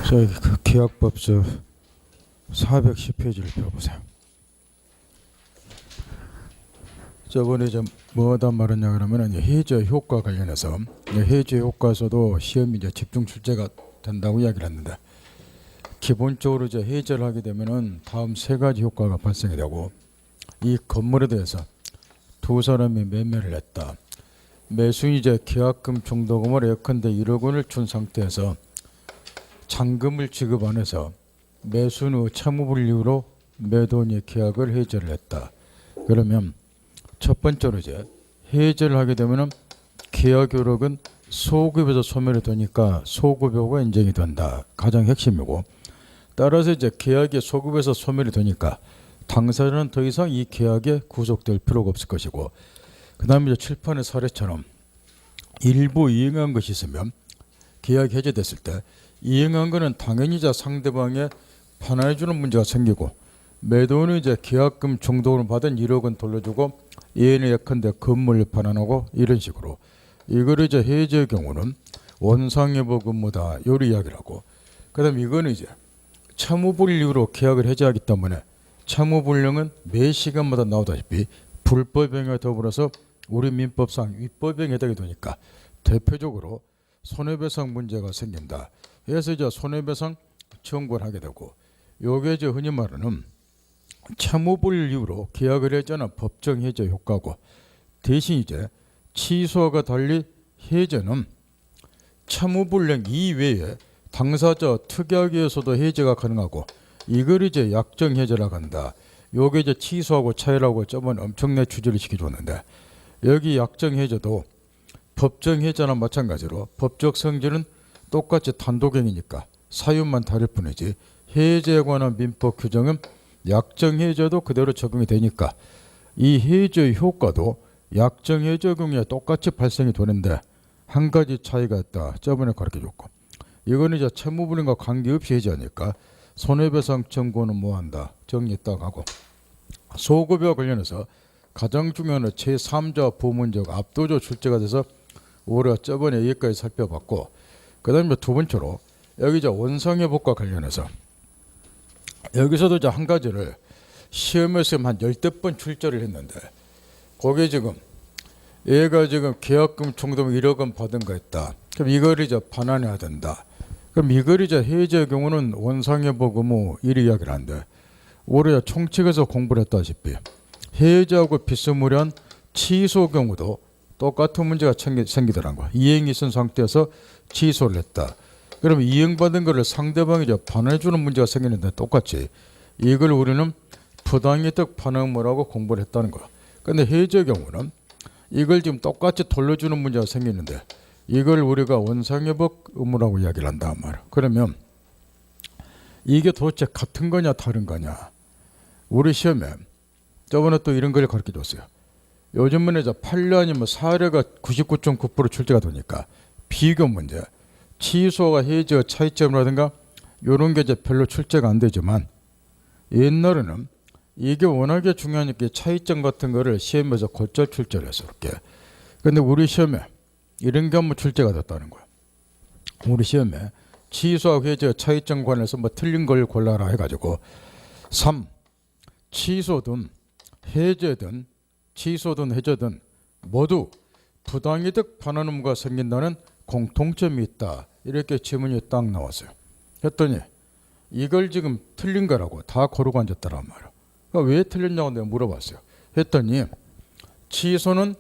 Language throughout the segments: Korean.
저희 그 계약법서 410페이지를 펴보세요. 저번에 좀 뭐다 말했냐 그러면은 해저 효과 관련해서 해저 효과에서도 시험이 이제 집중 출제가 된다고 이야기를 했는데, 기본적으로 이제 해저를 하게 되면은 다음 세 가지 효과가 발생이 되고, 이 건물에 대해서 두 사람이 매매를 했다. 매수인이 이제 계약금 중도금을 예컨대 1억 원을 준 상태에서 잔금을 지급 안 해서 매수인의 채무불 이유로 매도인이 계약을 해지를 했다. 그러면 첫 번째로 이제 해지를 하게 되면은 계약 효력은 소급에서 소멸이 되니까 소급효가 인정이 된다. 가장 핵심이고, 따라서 이제 계약이 소급에서 소멸이 되니까 당사자는 더 이상 이 계약에 구속될 필요가 없을 것이고, 그 다음에 이제 칠판의 사례처럼 일부 이행한 것이 있으면 계약이 해제됐을 때 이행한 거는 당연히 이제 상대방에 반환해주는 문제가 생기고, 매도인은 이제 계약금 중도금을 받은 1억 원 돌려주고 예인의 예컨대 건물을 반환하고 이런 식으로, 이걸 이제 해제의 경우는 원상회복 의무다 요리 이야기를 하고, 그다음 이거는 이제 채무불 이유로 계약을 해제하기 때문에 채무불량은 매 시간마다 나오다시피 불법행위와 더불어서 우리 민법상 위법행위에 해당이 되니까 대표적으로 손해배상 문제가 생긴다. 그래서 이제 손해배상 청구를 하게 되고, 요게 이제 흔히 말하는 채무불 이유로 계약을 해제는 법정 해제 효과고, 대신 이제 취소와 달리 해제는 채무불량 이외에 당사자 특약에서도 해제가 가능하고, 이걸 이제 약정 해제라고 한다. 요게 이제 취소하고 차이라고 저번에 엄청나게 추진을 시켜줬는데, 여기 약정 해제도 법정 해제나 마찬가지로 법적 성질은 똑같이 단독행위니까 사유만 다를 뿐이지 해제에 관한 민법 규정은 약정 해제도 그대로 적용이 되니까 이 해제 효과도 약정 해제 경우에 똑같이 발생이 되는데, 한 가지 차이가 있다. 저번에 가르쳐줬고, 이거는 이제 채무불량과 관계없이 해제하니까 손해배상 청구는 뭐한다 정리했다고 하고, 소급여와 관련해서 가장 중요한 제3자 부문적 압도적 출제가 돼서 우리가 저번에 여기까지 살펴봤고, 그 다음에 두 번째로 여기 이제 원상회복과 관련해서 여기서도 이제 한 가지를 시험에서 한 10번 출제를 했는데, 거기에 지금 얘가 지금 계약금 총금 1억 원 받은 거 있다. 그럼 이걸 이제 반환해야 된다. 그럼 이걸 이제 해제의 경우는 원상회복 의무 1 이야기를 하는데, 우리가 총칙에서 공부를 했다시피 해제하고 비스무리한 취소 경우도 똑같은 문제가 생기더라고요. 이행이 있은 상태에서 취소를 했다. 그러면 이행받은 것을 상대방이 이제 반환해주는 문제가 생기는데, 똑같이 이걸 우리는 부당이득 반환 의무라고 공부를 했다는 거야. 근데 해제 경우는 이걸 지금 똑같이 돌려주는 문제가 생기는데, 이걸 우리가 원상회복 의무라고 이야기를 한단 말이야. 그러면 이게 도대체 같은 거냐 다른 거냐. 우리 시험에 저번에 또 이런 걸 가르쳐 줬어요. 요즘은 이제 판례 사례가 99.9% 출제가 되니까 비교 문제, 취소와 해제의 차이점이라든가 이런 게 이제 별로 출제가 안 되지만, 옛날에는 이게 워낙에 중요하니까 차이점 같은 거를 시험에서 곧잘 출제를 했어. 이렇게. 근데 우리 시험에 이런 게 한번 출제가 됐다는 거야. 우리 시험에 취소와 해제의 차이점 관련해서 뭐 틀린 걸 골라라 해가지고 3. 취소든 해제든 취소든 해제든 모두 부당이득 반환 의무가 생긴다는 공통점이 있다. 이렇게 지문이 딱 나왔어요. 했더니 이걸 지금 틀린 거라고 다 고르고 앉았다란 말이야. 그러니까 왜 틀렸냐고 내가 물어봤어요. 했더니 취소는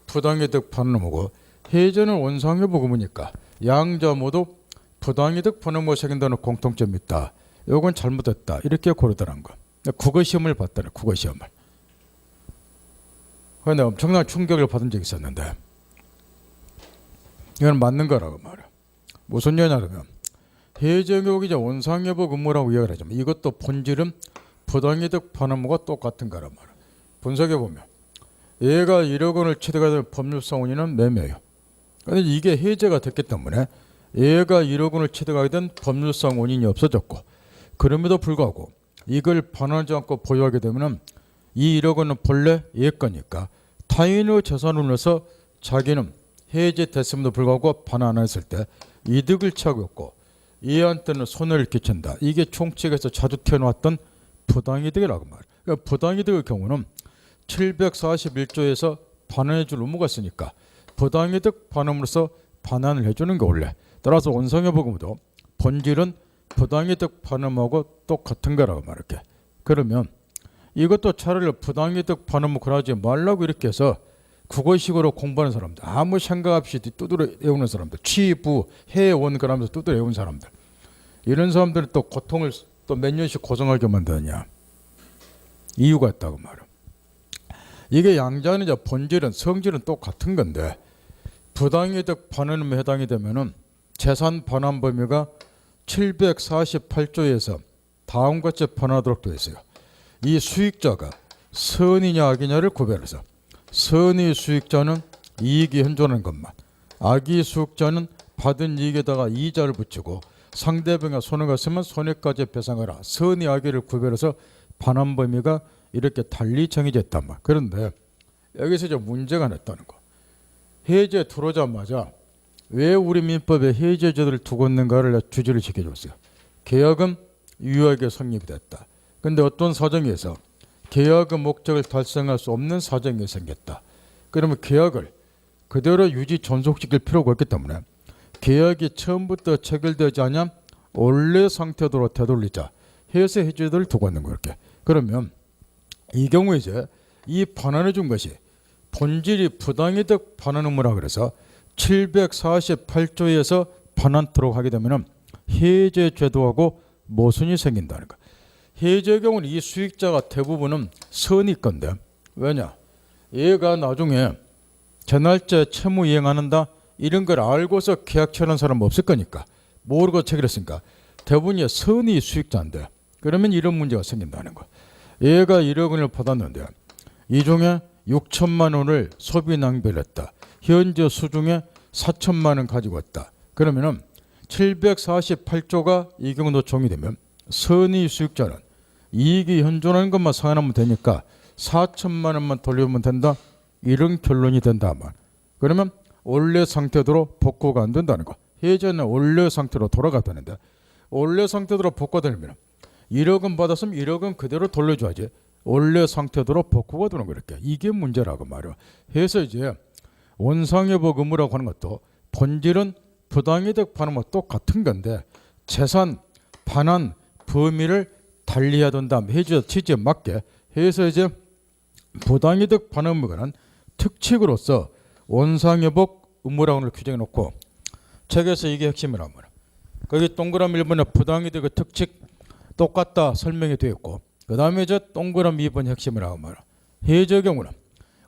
부당이득 반환 의무고 해제는 원상회복 의무니까 양자 모두 부당이득 반환 의무가 생긴다는 공통점이 있다. 이건 잘못됐다. 이렇게 고르더란 거야. 국어시험을 봤다네. 국어시험을. 그런데 엄청난 충격을 받은 적이 있었는데, 이건 맞는 거라고 말이야. 무슨 얘기냐면 해제 교육이 이제 원상회복 의무라고 이야기를 하지만 이것도 본질은 부당이득 반환 의무가 똑같은 거란 말이야. 분석해 보면 얘가 1억 원을 취득하게 되면 법률상 원인은 매매예요. 그런데 이게 해제가 됐기 때문에 얘가 1억 원을 취득하게 된 법률상 원인이 없어졌고, 그럼에도 불구하고 이걸 반환하지 않고 보유하게 되면 이 1억 원은 본래 얘 거니까 타인의 재산을 내서 자기는 해제됐음에도 불구하고 반환 안 했을 때 이득을 취하고 있고, 얘한테는 손해를 끼친다. 이게 총칙에서 자주 튀어나왔던 부당이득이라고 말이에요. 그러니까 부당이득의 경우는 741조에서 반환해줄 의무가 있으니까 부당이득 반환으로서 반환을 해주는 게 원래. 따라서 원상회복음도 본질은 부당이득 반환하고 똑같은 거라고 말할게. 그러면 이것도 차라리 부당이득 반환을 그러지 말라고 이렇게 해서 국어식으로 공부하는 사람들, 아무 생각 없이 두드려 외우는 사람들, 취부, 해원 그러면서 두드려 외우는 사람들, 이런 사람들은 또 고통을 또 몇 년씩 고생하게 만드느냐 이유가 있다고 말이야. 이게 양자는 이제 본질은 성질은 똑같은 건데 부당이득 반환에 해당이 되면은 재산 반환 범위가 748조에서 다음과 같이 반환하도록 되어 있어요. 이 수익자가 선이냐 악이냐를 구별해서 선의 수익자는 이익이 현존하는 것만, 악의 수익자는 받은 이익에다가 이자를 붙이고 상대방의 손해가 있으면 손해까지 배상하라. 선의 악의를 구별해서 반환 범위가 이렇게 달리 정해져 있단 말. 그런데 여기서 이제 문제가 났다는 거. 해제 들어오자마자 왜 우리 민법에 해제제도를 두고 있는가를 주제를 지켜줬어요. 계약은 유효하게 성립이 됐다. 근데 어떤 사정에서 계약의 목적을 달성할 수 없는 사정이 생겼다. 그러면 계약을 그대로 유지 존속시킬 필요가 없기 때문에 계약이 처음부터 체결되지 않으면 원래 상태로 되돌리자 해서 해제도를 두고 있는 거예요. 이렇게. 그러면 이 경우에 이제 이 반환해 준 것이 본질이 부당이득 반환 의무라 그래서 748조에서 반환토록 하게 되면 해제 제도하고 모순이 생긴다는 거. 해제의 경우는 이 수익자가 대부분은 선이 건데 왜냐? 얘가 나중에 전날째 채무 이행하는다 이런 걸 알고서 계약 체결한 사람은 없을 거니까 모르고 체결했으니까 대부분이 선이 수익자인데 그러면 이런 문제가 생긴다는 거. 얘가 1억 원을 받았는데 이 중에 6천만 원을 소비 낭비를 했다. 현재 수중에 4천만 원 가지고 왔다. 그러면은 748조가 이 경우 노총이 되면 선의 수익자는 이익이 현존하는 것만 상환하면 되니까 4천만 원만 돌려면 된다. 이런 결론이 된다만 그러면 원래 상태대로 복구가 안 된다는 거. 예전에 원래 상태로 돌아갔다는데 원래 상태대로 복구가 되면 1억 원 받았으면 1억 원 그대로 돌려줘야지 원래 상태대로 복구가 되는 거 이렇게. 이게 문제라고 말이야. 해서 이제 원상회복 의무라고 하는 것도 본질은 부당이득 반환과 똑같은 건데 재산 반환 범위를 달리해야 된다. 해제 취지에 맞게 해서 이제 부당이득 반환 의무에 관한 특칙으로서 원상회복 의무라고 규정해 놓고 책에서 이게 핵심이란 말이야. 거기 동그라미 1번에 부당이득의 특칙 똑같다 설명이 되어 있고 그 다음에 이제 동그라미 2번 핵심이라고 말이야. 해제의 경우는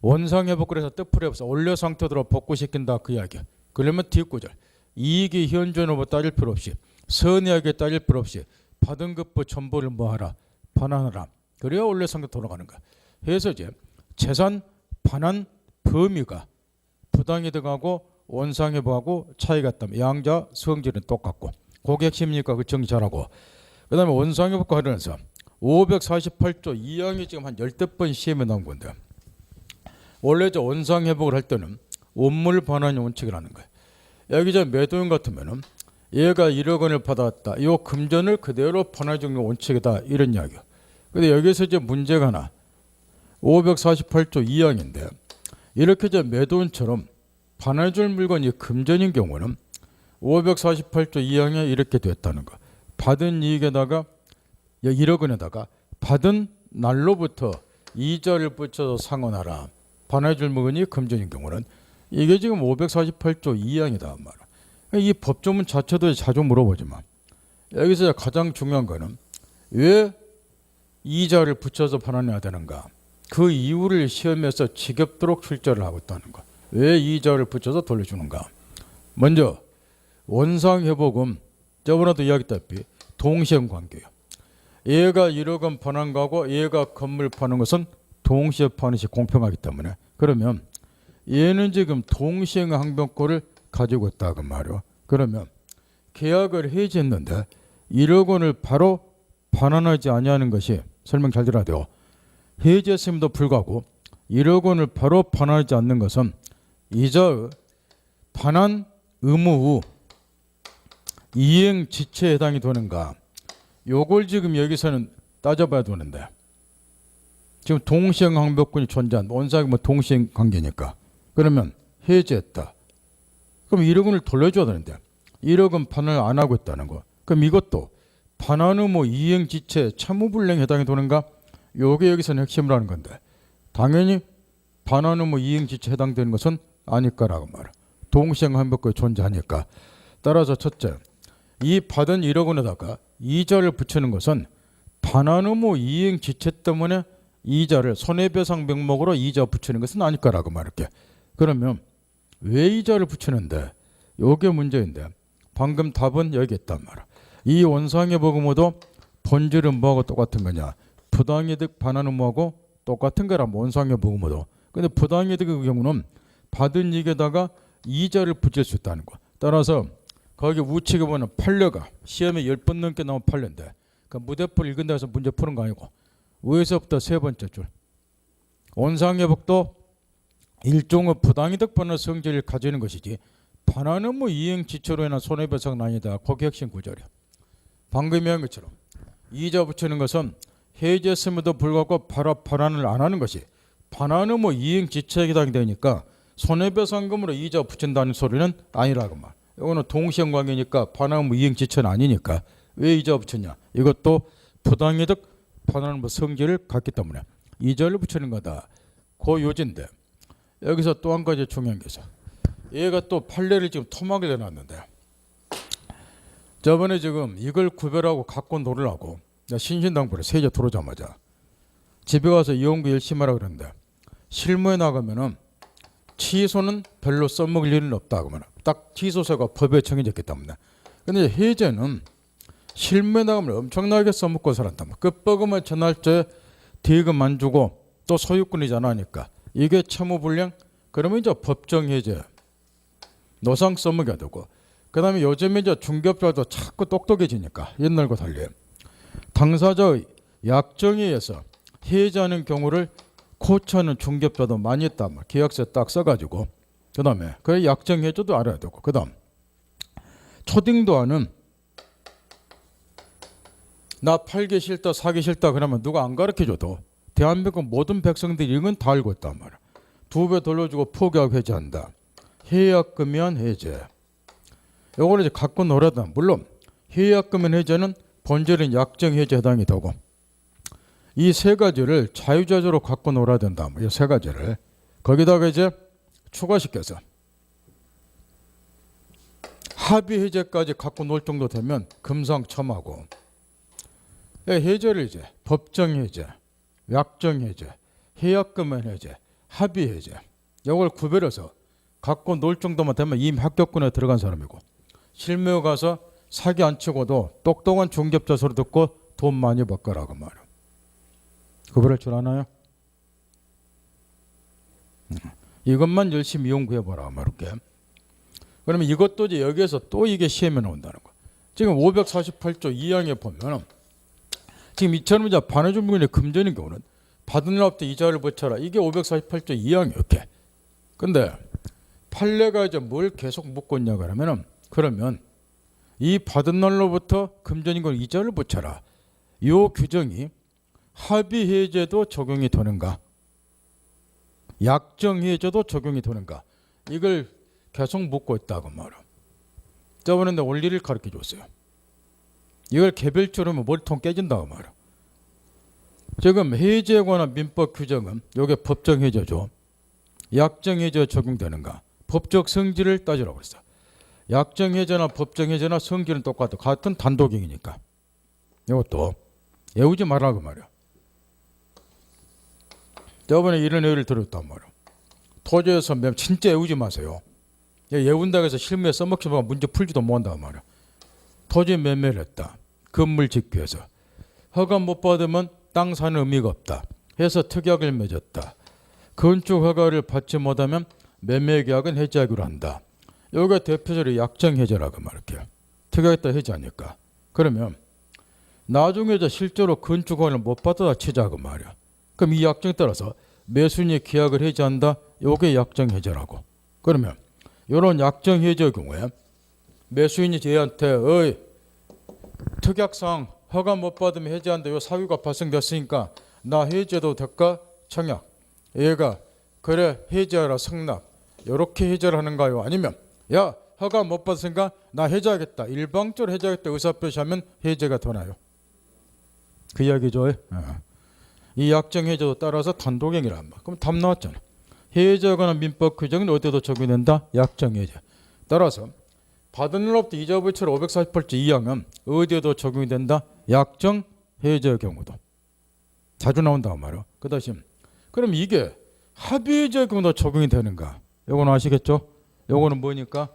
원상회복을 해서 뜻풀이 없어 원래 상태대로 복구시킨다 그 이야기야. 그러면 뒷구절 이익이 현존으로 따질 필요 없이 선의하게 따질 필요 없이 받은 것부 전부를 뭐하라 반환하라. 그래야 원래 상태 돌아가는 거야. 해서 이제 재산 반환 범위가 부당이득하고 원상회복하고 차이가 있다면 양자 성질은 똑같고 그게 핵심이니까 그 정리 잘하고 그 다음에 원상회복과 관련해서 548조 2항이 지금 한 10번 시험에 나온 건데 원래 저 원상회복을 할 때는 원물 반환의 원칙을 하는 거예요. 여기 저 매도인 같으면은 얘가 1억 원을 받았다. 이 금전을 그대로 반환해 주는 원칙이다. 이런 이야기야. 근데 여기서 이제 문제가 하나 548조 2항인데 이렇게 저 매도인처럼 반환해 줄 물건이 금전인 경우는 548조 2항에 이렇게 됐다는 거. 받은 이익에다가 1억 원에다가 받은 날로부터 이자를 붙여서 상환하라. 반환해 줄 물건이 금전인 경우는 이게 지금 548조 2항이다 말이야. 이 법조문 자체도 자주 물어보지만 여기서 가장 중요한 거는 왜 이자를 붙여서 반환해야 되는가. 그 이유를 시험에서 지겹도록 출제를 하고 있다는 거. 왜 이자를 붙여서 돌려주는가. 먼저 원상회복은 저번에도 이야기했다시피 동시행관계예요. 얘가 1억 원 반환 가고 얘가 건물 파는 것은 동시에 파는 것이 공평하기 때문에 그러면 얘는 지금 동시행 항변권을 가지고 있다고 말이요. 그러면 계약을 해지했는데 1억 원을 바로 반환하지 아니하는 것이 설명 잘 들어야 돼요. 해지했음에도 불구하고 1억 원을 바로 반환하지 않는 것은 이자의 반환 의무 후 이행지체에 해당이 되는가? 요걸 지금 여기서는 따져봐야 되는데, 지금 동시행항벽권이 존재한 원상이 뭐 동시행관계니까 그러면 해제했다. 그럼 1억원을 돌려줘야 되는데 1억은 반환을 안 하고 있다는 거. 그럼 이것도 반환 후 뭐 이행지체 채무불이행에 해당이 되는가? 요게 여기서는 핵심이라는 건데, 당연히 반환 후 뭐 이행지체에 해당되는 것은 아닐까라고 말이야. 동시행항벽권이 존재하니까. 따라서 첫째, 이 받은 1억원에다가 이자를 붙이는 것은 반환 후 뭐 이행지체 때문에 이자를 손해배상 명목으로 이자 붙이는 것은 아닐까라고 말할게. 그러면 왜 이자를 붙이는데? 요게 문제인데 방금 답은 여기 있단 말이야. 이 원상의 보고모도 본질은 뭐하고 똑같은 거냐? 부당이득 반환 의무하고 똑같은 거라. 원상의 보고모도. 근데 부당이득의 경우는 받은 이익에다가 이자를 붙일 수 있다는 거. 따라서 거기 우측에 보면 판례가 시험에 10번 넘게 나온 판례인데, 그러니까 무대포를 읽은 데서 문제 푸는 거 아니고 위에서부터 세 번째 줄. 원상회복도 일종의 부당이득 반환 성질을 가지는 것이지 반환 의무 이행지체로 인한 손해배상은 아니다. 그게 핵심 구절이야. 방금 얘기한 것처럼 이자 붙이는 것은 해제했음에도 불구하고 바로 반환을 안 하는 것이 반환 의무 이행지체에 해당되니까 손해배상금으로 이자 붙인다는 소리는 아니라고 말. 이거는 동시행관계니까 반환 의무 이행지체는 아니니까 왜 이자 붙였냐? 이것도 부당이득 반환 의무 성질을 갖기 때문에 이자를 붙이는 거다. 그 요지인데 여기서 또 한 가지 중요한 게 있어. 얘가 또 판례를 지금 토막을 내놨는데, 저번에 지금 이걸 구별하고 갖고 놀으라고 신신당부를 세제 들어오자마자 집에 가서 이용구 열심히 하라 그러는데, 실무에 나가면은 취소는 별로 써먹을 일은 없다고 하면 딱 취소세가 법에 정해졌기 때문에. 근데 해제는 실무에 나가면 엄청나게 써먹고 살았다. 끝버금을 전날째 대금 안 주고 또 소유권이잖아 하니까 이게 채무불량. 그러면 이제 법정 해제 노상 써먹여야 되고, 그 다음에 요즘에 이제 중개업자도 자꾸 똑똑해지니까 옛날과 달리 당사자의 약정에 의해서 해제하는 경우를 코치하는 중개업자도 많이 있다. 계약서에 딱 써가지고, 그 다음에 그 약정 해제도 알아야 되고, 그 다음 초딩도하는 나 팔기 싫다 사기 싫다 그러면 누가 안 가르쳐줘도 대한민국 모든 백성들이 이건 다 알고 있단 말이야. 2배 돌려주고 포기하고 해제한다. 해약금이한 해제. 요거를 이제 갖고 놀아다. 물론 해약금이한 해제는 본질은 약정 해제 해당이 되고, 이 세 가지를 자유자재로 갖고 놀아야 된다. 이 세 가지를 거기다가 이제 추가시켜서 합의 해제까지 갖고 놀 정도 되면 금상첨화고, 해제를 이제 법정 해제, 약정 해제, 해약금은 해제, 합의 해제, 이걸 구별해서 갖고 놀 정도만 되면 이미 합격권에 들어간 사람이고, 실무에 가서 사기 안 치고도 똑똑한 중개업자 소리 듣고 돈 많이 벌거라고 말이야. 구별할 줄 아나요? 이것만 열심히 연구해보라 말할게. 그러면 이것도 이제 여기에서 또 이게 시험에 나온다는 거. 지금 548조 2항에 보면 지금 이처럼 이제 반환준비금의 금전인 경우는 받은 날부터 이자를 붙여라. 이게 548조 2항이 이렇게. 근데 판례가 이제 뭘 계속 묻고 있냐 그러면 이 받은 날로부터 금전인 걸 이자를 붙여라. 이 규정이 합의 해제도 적용이 되는가? 약정 해제도 적용이 되는가? 이걸 계속 묻고 있다고 말이야. 저번에 내 원리를 가르쳐 줬어요. 이걸 개별적으로 하면 머리통 깨진다고 말이야. 지금 해제에 관한 민법 규정은 이게 법정 해제죠. 약정 해제 적용되는가? 법적 성질을 따지라고 했어. 약정 해제나 법정 해제나 성질은 똑같아. 같은 단독행위니까. 이것도 외우지 말라고 말이야. 저번에 이런 예를 들었단 말이야. 토지에서 진짜 외우지 마세요. 외운다고 해서 실무에 써먹지 말고 문제 풀지도 못한단 말이야. 토지 매매를 했다. 건물 짓기 위해서. 허가 못 받으면 땅 사는 의미가 없다. 해서 특약을 맺었다. 건축 허가를 받지 못하면 매매 계약은 해지하기로 한다. 여기가 대표적으로 약정 해제라고 말할게요. 특약했다 해지하니까. 그러면 나중에 이제 실제로 건축 허가를 못 받아다 치자고 말이야. 그럼 이 약정에 따라서 매수인이 계약을 해지한다. 요게 약정 해제라고. 그러면 이런 약정 해제의 경우에 매수인이 쟤한테 어이 특약상 허가 못 받으면 해제한다. 요 사유가 발생됐으니까 나 해제도 될까? 청약. 얘가 그래 해제하라 승낙. 요렇게 해제를 하는가요? 아니면 야 허가 못 받으니까 나 해제하겠다. 일방적으로 해제하겠다. 의사표시하면 해제가 되나요? 그 이야기죠. 이 약정 해제도 따라서 단독행위란 말. 그럼 답 나왔잖아. 해제하거나 민법 규정은 어디에도 적용된다? 약정 해제. 따라서 받은 일로부터 이자 부채로 548조 2항은 어디에도 적용이 된다? 약정 해제의 경우도 자주 나온다고 말이야. 그 다시 그럼 이게 합의해제의 경우도 적용이 되는가? 요거는 아시겠죠? 요거는 뭐니까?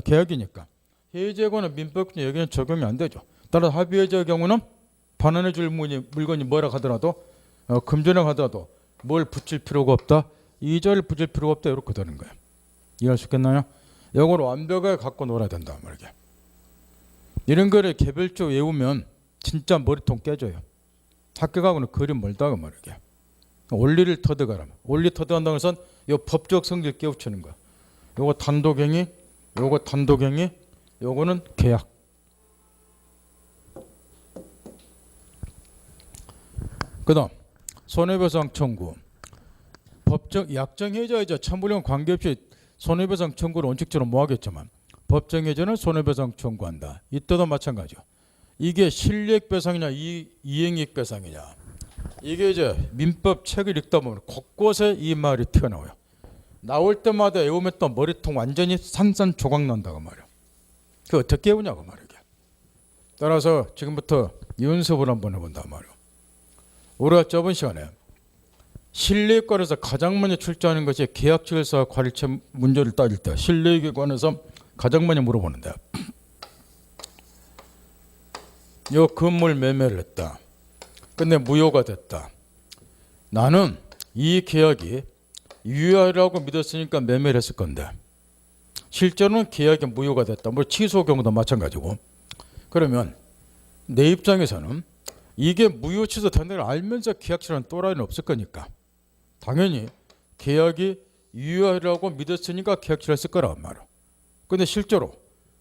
계약이니까. 해제거나 민법 규정 여기는 적용이 안 되죠. 따라서 합의해제의 경우는 반환해 줄 물건이 뭐라 하더라도 금전을 하더라도 뭘 붙일 필요가 없다. 이자를 붙일 필요가 없다. 이렇게 되는 거예요. 이해할 수 있겠나요? 이걸 완벽하게 갖고 놀아야 된다 말이야. 이런 거를 개별적으로 외우면 진짜 머리통 깨져요. 학교 가고는 그림 멀다고 말이야. 원리를 터득하라. 원리 터득한다는 것은 이 법적 성질 깨우치는 거야. 요거 단독행위, 요거 단독행위, 요거는 계약. 그다음 손해배상 청구. 법적 약정 해제이자 참불령 관계없이 손해배상 청구를 원칙적으로 뭐 하겠지만 법정 해제는 손해배상 청구한다. 이때도 마찬가지요. 이게 실리액배상이냐 이행이익배상이냐. 이게 이제 민법 책을 읽다 보면 곳곳에 이 말이 튀어나와요. 나올 때마다 외우면 또 머리통 완전히 산산조각 난다고 말이야. 그 어떻게 외우냐고 말이야. 따라서 지금부터 연습을 한번 해본다 말이야. 우리가 저번 시간에 실리액관에서 가장 많이 출제하는 것이 계약질서 관리처 문제를 따질 때 실리액에 관해서 가장 많이 물어보는데 요 건물 매매를 했다. 근데 무효가 됐다. 나는 이 계약이 유효하라고 믿었으니까 매매를 했을 건데 실제로는 계약이 무효가 됐다. 뭐 취소 경우도 마찬가지고. 그러면 내 입장에서는 이게 무효 취소된 걸 알면서 계약처럼 또라이는 없을 거니까 당연히 계약이 유효하라고 믿었으니까 계약처를 했을 거란 말이야. 근데 실제로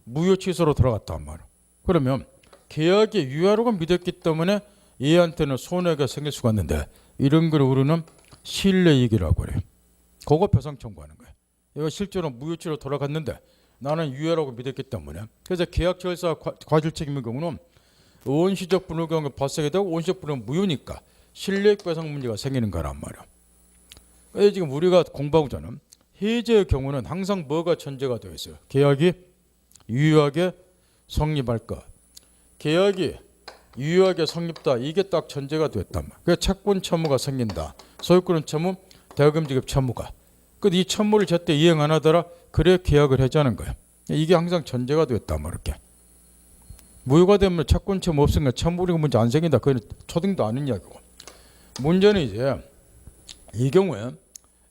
무효 취소로 들어갔단 말이야. 그러면 계약이 유효하라고 믿었기 때문에 얘한테는 손해가 생길 수가 있는데 이런 걸 우리는 실례이익이라고 그래요. 그거 배상 청구하는 거예요. 얘가 실제로 무효 취소로 돌아갔는데 나는 유효라고 믿었기 때문에 그래서 계약 절차 과실 책임의 경우는 원시적 분할 경우가 발생이 되고 원시적 분할은 무효니까 실리액 배상 문제가 생기는 거란 말이야. 지금 우리가 공부하고자는 해제의 경우는 항상 뭐가 전제가 되어 있어요? 계약이 유효하게 성립할 것. 계약이 유효하게 성립다. 이게 딱 전제가 됐단 말이야. 그래서 채권 채무가 생긴다. 소유권 채무, 대금 지급 채무가. 근데 이 채무를 제때 이행 안 하더라. 그래 계약을 해자는 거야. 이게 항상 전제가 됐단 말이야. 이렇게. 무효가 되면 채권 채무 없으니까 채무가 문제 안 생긴다. 그건 초등도 아닌 이야기고. 문제는 이제 이 경우에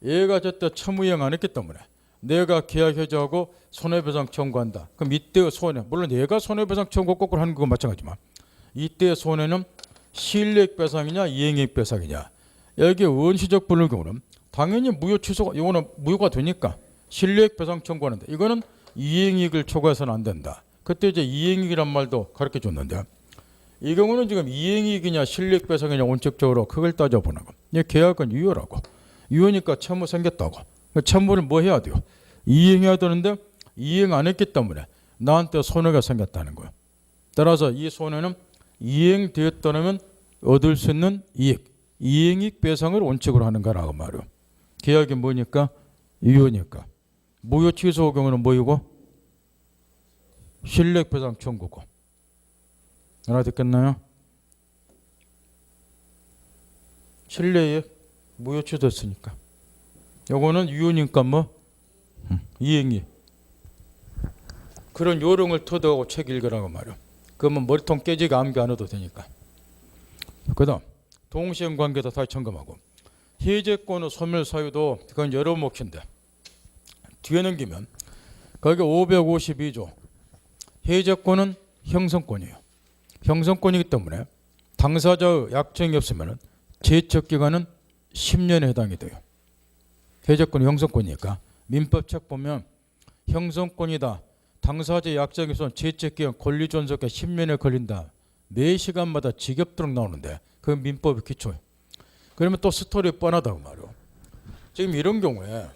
얘가 제때 채무 이행 안 했기 때문에 내가 계약 해제하고 손해배상 청구한다. 그럼 이때의 손해, 물론 얘가 손해배상 청구 거꾸로 하는 거 마찬가지지만 이때의 손해는 실리액 배상이냐 이행이익 배상이냐. 여기 원시적 분할 경우는 당연히 무효 취소가 이거는 무효가 되니까 실리액 배상 청구하는데 이거는 이행이익을 초과해서는 안 된다. 그때 이제 이행이익이란 말도 가르쳐 줬는데 이 경우는 지금 이행이익이냐 실리액 배상이냐 원칙적으로 그걸 따져보는 거. 이 계약은 유효라고. 유효니까 채무 생겼다고. 채무를 뭐 해야 돼요? 이행해야 되는데 이행 안 했기 때문에 나한테 손해가 생겼다는 거예요. 따라서 이 손해는 이행되었다면 얻을 수 있는 이익, 이행이익 배상을 원칙으로 하는 거라고 말이에요. 계약이 뭐니까? 유효니까. 무효 취소 경우는 뭐이고? 실리액 배상 청구고. 알아듣겠나요? 실리액 무효 취소했으니까. 요거는 유효니까 뭐 이행이 그런 요령을 터득하고 책 읽으라고 말이야. 그러면 머리통 깨지게 암기 안 해도 되니까. 그다음 동시행 관계도 다시 점검하고 해제권의 소멸 사유도 그건 여러 몫인데 뒤에 넘기면 거기 552조 해제권은 형성권이에요. 형성권이기 때문에 당사자의 약정이 없으면 제척 기간은 10년에 해당이 돼요. 해제권이 형성권이니까 민법책 보면 형성권이다. 당사자 약정에서는 제척기간 권리존속에 10년에 걸린다. 4시간마다 지겹도록 나오는데 그 민법의 기초예요. 그러면 또 스토리 뻔하다고 말이에요. 지금 이런 경우에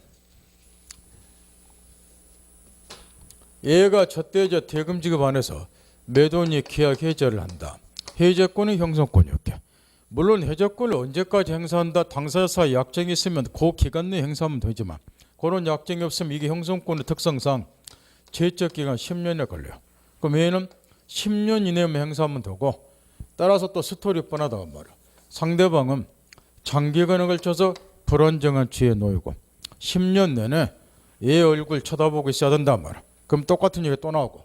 얘가 저때 대금 지급 안에서 매도인이 계약 해제를 한다. 해제권은 형성권이었게. 물론 해제권을 언제까지 행사한다. 당사자 사이 약정이 있으면 그 기간 내에 행사하면 되지만 그런 약정이 없으면 이게 형성권의 특성상 제척기간 10년에 걸려요. 그럼 얘는 10년 이내면 행사하면 되고 따라서 또 스토리 뻔하다고 말이에요. 상대방은 장기간에 걸쳐서 불안정한 취에 놓이고 10년 내내 얘 얼굴 쳐다보고 있어야 된단 말이야. 그럼 똑같은 얘기 또 나오고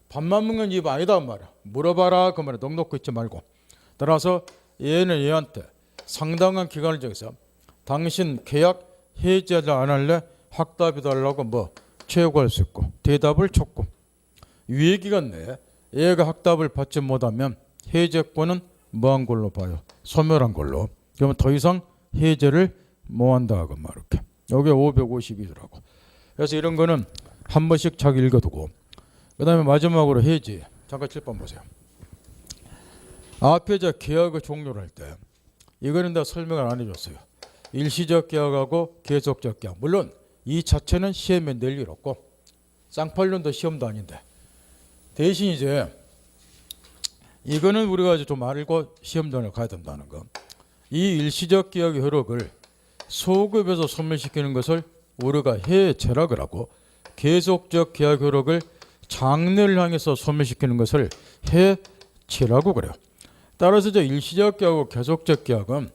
밥만 먹는 입 아니다 말이야. 물어봐라 그 말에 넋 놓고 있지 말고. 따라서 얘는 얘한테 상당한 기간을 정해서 당신 계약 해제를 안 할래? 확답이 달라고 뭐 최고할 수 있고 대답을 줬고 유예기간 내에 얘가 확답을 받지 못하면 해제권은 뭐한 걸로 봐요? 소멸한 걸로. 그러면 더 이상 해제를 못한다 하고 말 이렇게. 여기 552조라고. 그래서 이런 거는 한 번씩 잘 읽어두고 그 다음에 마지막으로 해지. 잠깐 7번 보세요. 앞에 계약을 종료를 할 때 이거는 다 설명을 안 해줬어요. 일시적 계약하고 계속적 계약. 물론 이 자체는 시험에 낼 일 없고 쌍팔년도 시험도 아닌데 대신 이제 이거는 우리가 좀 알고 시험장에 가야 된다는 거. 이 일시적 계약의 효력을 소급에서 소멸시키는 것을 우리가 해체라고 하고 계속적 계약 효력을 장래를 향해서 소멸시키는 것을 해지라고 그래요. 따라서 이제 일시적 계약하고 계속적 계약은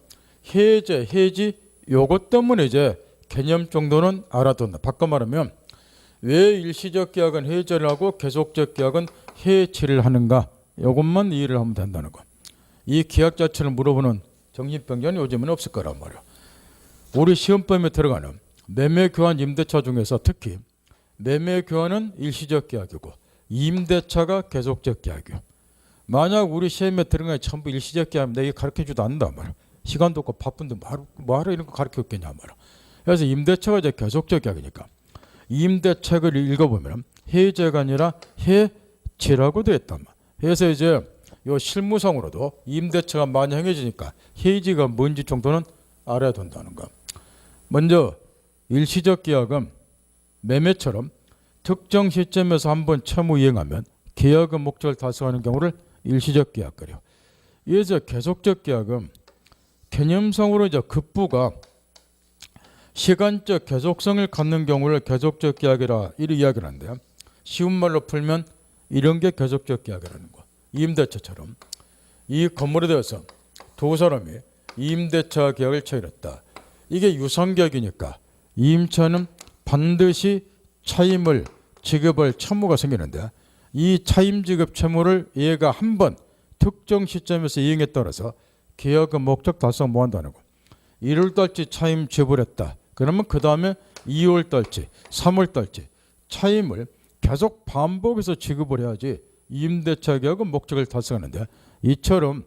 해지 요것 때문에 이제 개념 정도는 알아둔다. 바꿔 말하면 왜 일시적 계약은 해제를 하고 계속적 계약은 해지를 하는가? 이것만 이해를 하면 된다는 거. 이 계약 자체를 물어보는 정신병자는 요즘은 없을 거란 말이야. 우리 시험범위에 들어가는 매매 교환 임대차 중에서 특히 매매 교환은 일시적 계약이고 임대차가 계속적 계약이요. 만약 우리 시험에 들어가면 전부 일시적 계약이면 내가 가르쳐주도 않는단 말이야. 시간도 없고 바쁜데 뭐하러 이런 거 가르쳐줬겠냐 말이야. 그래서 임대차가 이제 계속적 계약이니까 임대책을 읽어보면 해제가 아니라 해지라고 되어 있단 말이야. 그래서 이제 요 실무상으로도 임대차가 많이 행해지니까 해지가 뭔지 정도는 알아야 된다는 거. 먼저 일시적 계약은 매매처럼 특정 시점에서 한번 채무 이행하면 계약의 목적을 달성하는 경우를 일시적 계약거래요. 이어서 계속적 계약은 개념상으로 이제 급부가 시간적 계속성을 갖는 경우를 계속적 계약이라 이렇게 이야기를 하는데요. 쉬운 말로 풀면 이런 게 계속적 계약이라는 거. 임대차처럼 이 건물에 대해서 두 사람이 임대차 계약을 체결했다. 이게 유상계약이니까 임차는 반드시 차임을 지급할 채무가 생기는데 이 차임 지급 채무를 얘가 한 번 특정 시점에서 이행에 따라서 계약의 목적 달성 못한다는 거. 1월달치 차임 지불했다. 그러면 그 다음에 2월달치, 3월달치 차임을 계속 반복해서 지급을 해야지 임대차 계약의 목적을 달성하는데 이처럼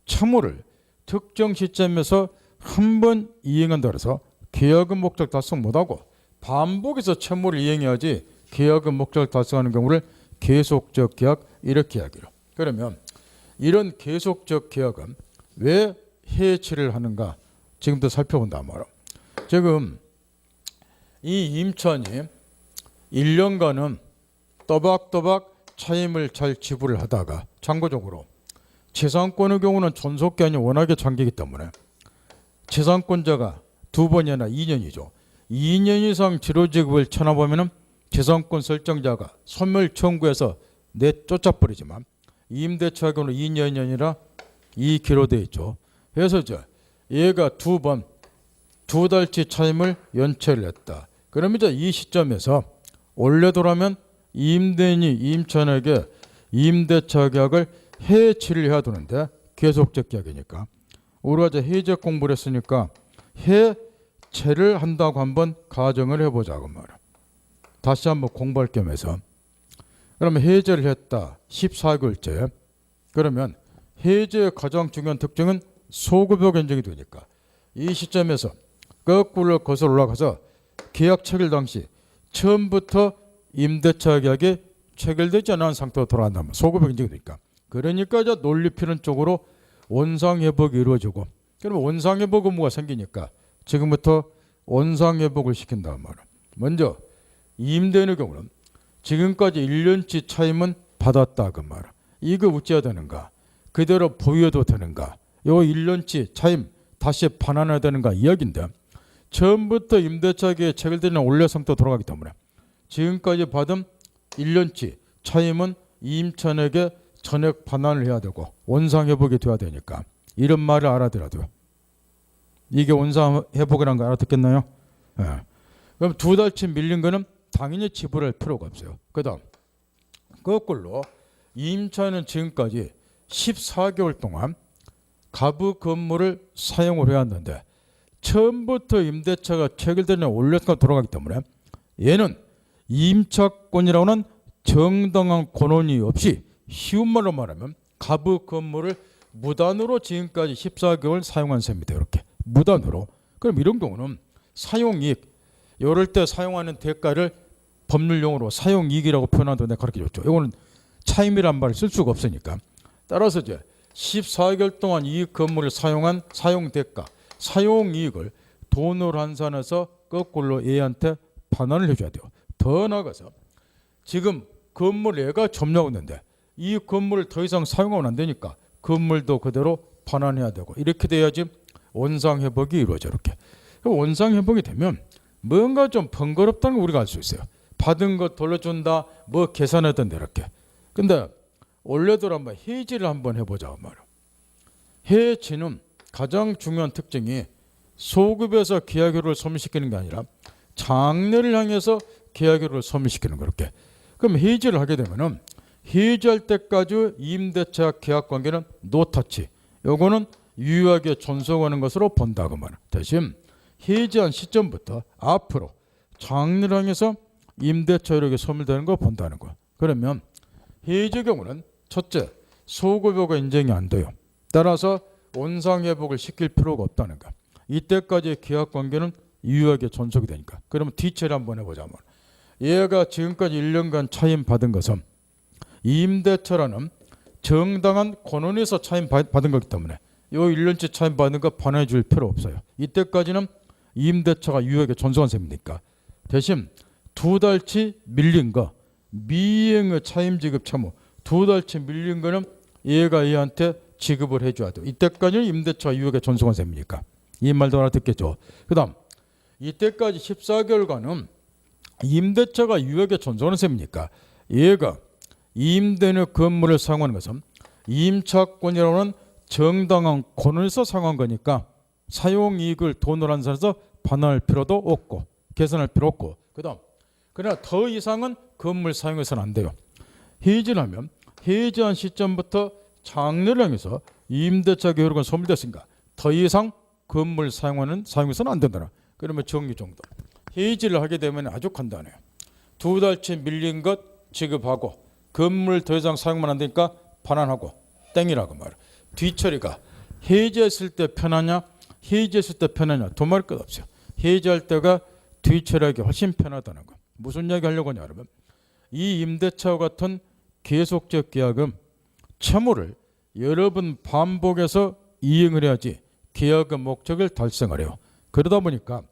채무를 특정 시점에서 한 번 이행한다 해서 계약의 목적 달성 못하고 반복해서 채무를 이행해야지 계약의 목적을 달성하는 경우를 계속적 계약 이렇게 이야기로. 그러면 이런 계속적 계약은 왜 해지를 하는가 지금부터 살펴본단 말이야. 지금 이 임차인이 1년간은 또박또박 차임을 잘 지불을 하다가 참고적으로 재산권의 경우는 존속기한이 워낙에 장기이기 때문에 재산권자가 두 번이나 2년이죠. 2년 이상 지로지급을 쳐나보면 재산권 설정자가 소멸 청구해서 내쫓아버리지만 임대차 경우는 2년이 아니라 2기로 되어 있죠. 그래서 얘가 두 달치 차임을 연체를 했다. 그러면 이제 이 시점에서 원래 돌아면 임대인이 임차인에게 임대차 계약을 해지를 해야 되는데 계속적 계약이니까 우리가 이제 해제 공부를 했으니까 해체를 한다고 한번 가정을 해보자고 말이야. 다시 한번 공부할 겸해서 그러면 해제를 했다 14개월째. 그러면 해제의 가장 중요한 특징은 소급여 견적이 되니까 이 시점에서 거꾸로 거슬러 올라가서 계약 체결 당시 처음부터 임대차 계약에 체결되지 않은 상태로 돌아간다면 소급액 인정이 되니까. 그러니까 이제 논리피는 쪽으로 원상회복이 이루어지고, 그러면 원상회복 의무가 생기니까 지금부터 원상회복을 시킨다는 말이야. 먼저 임대인의 경우는 지금까지 1년치 차임은 받았다 그 말이야. 이거 어찌해야 되는가? 그대로 보유해도 되는가? 요 1년치 차임 다시 반환해야 되는가 이야기인데, 처음부터 임대차 계획 체결되는 원래 상태로 돌아가기 때문에 지금까지 받은 1년치 차임은 임차인에게 전액 반환을 해야 되고 원상회복이 돼야 되니까, 이런 말을 알아들어도 이게 원상회복이라는 거 알아듣겠나요? 예. 그럼 2달치 밀린 거는 당연히 지불할 필요가 없어요. 그 다음 거꾸로 임차인은 지금까지 14개월 동안 가부 건물을 사용을 해왔는데 처음부터 임대차가 체결되는 원래가 돌아가기 때문에 얘는 임차권이라고는 정당한 권한이 없이, 쉬운 말로 말하면 가부 건물을 무단으로 지금까지 14개월 사용한 셈입니다. 이렇게 무단으로. 그럼 이런 경우는 사용이익, 이럴 때 사용하는 대가를 법률용어로 사용이익이라고 표현하는데 내가 가르쳐줬죠. 이거는 차임이란 말을 쓸 수가 없으니까. 따라서 이제 14개월 동안 이 건물을 사용한 사용대가, 사용이익을 돈으로 환산해서 거꾸로 얘한테 반환을 해줘야 돼요. 더 나아가서 지금 건물 얘가 점유하고 있는데 이 건물을 더 이상 사용하면 안 되니까 건물도 그대로 반환해야 되고, 이렇게 돼야지 원상회복이 이루어져. 이렇게 원상회복이 되면 뭔가 좀 번거롭다는 걸 우리가 알 수 있어요. 받은 거 돌려준다, 뭐 계산하던데 이렇게. 근데 원래대로 한번 해지를 한번 해보자 말이야. 해지는 가장 중요한 특징이 소급에서 계약료를 소멸시키는 게 아니라 장래를 향해서 계약료를 소멸시키는 거. 이렇게. 그럼 해지를 하게 되면은 해지할 때까지 임대차 계약 관계는 노타치, 요거는 유효하게 존속하는 것으로 본다고 말이야. 대신 해지한 시점부터 앞으로 장래를 향해서 임대차 이렇게 소멸되는 거 본다는 거. 그러면 해지 경우는 첫째, 소급여가 인정이 안 돼요. 따라서 원상회복을 시킬 필요가 없다는 거. 이때까지의 계약관계는 유효하게 존속이 되니까. 그러면 뒤처리 한번 해보자. 얘가 지금까지 1년간 차임 받은 것은 임대차라는 정당한 권한에서 차임 받은 거기 때문에 요 1년치 차임 받는 거 반환해 줄 필요 없어요. 이때까지는 임대차가 유효하게 존속한 셈이니까. 대신 2달치 밀린 거, 미행의 차임 지급 채무 2달치 밀린 거는 얘가 얘한테 지급을 해줘야 돼요. 이때까지는 임대차가 유효하게 존속한 셈이니까. 이 말도 알아듣겠죠. 그 다음 이때까지 14개월간은 임대차가 유효하게 존속하는 셈이니까 얘가 임대인의 건물을 사용하는 것은 임차권이라는 정당한 권한에서 사용한 거니까 사용이익을 돈으로 환산해서 반환할 필요도 없고 계산할 필요 없고, 그 다음 그러나 더 이상은 건물 사용해서는 안 돼요. 해지를 하면 해지한 시점부터 장래를 향해서 임대차 계약은 소멸됐으니까 더 이상 건물 사용해서는 안 된다. 그러면 정리 정도. 해지를 하게 되면 아주 간단해요. 2달치 밀린 것 지급하고 건물 더 이상 사용만 안 되니까 반환하고 땡이라고 말해. 뒤처리가 해지했을 때 편하냐, 해지했을 때 편하냐 두말 것 없어요. 해지할 때가 뒤처리하기 훨씬 편하다는 거. 무슨 이야기 하려고 하냐 그러면 이 임대차와 같은 계속적 계약은 채무를 여러 번 반복해서 이행을 해야지 계약의 목적을 달성을 해요. 그러다 보니까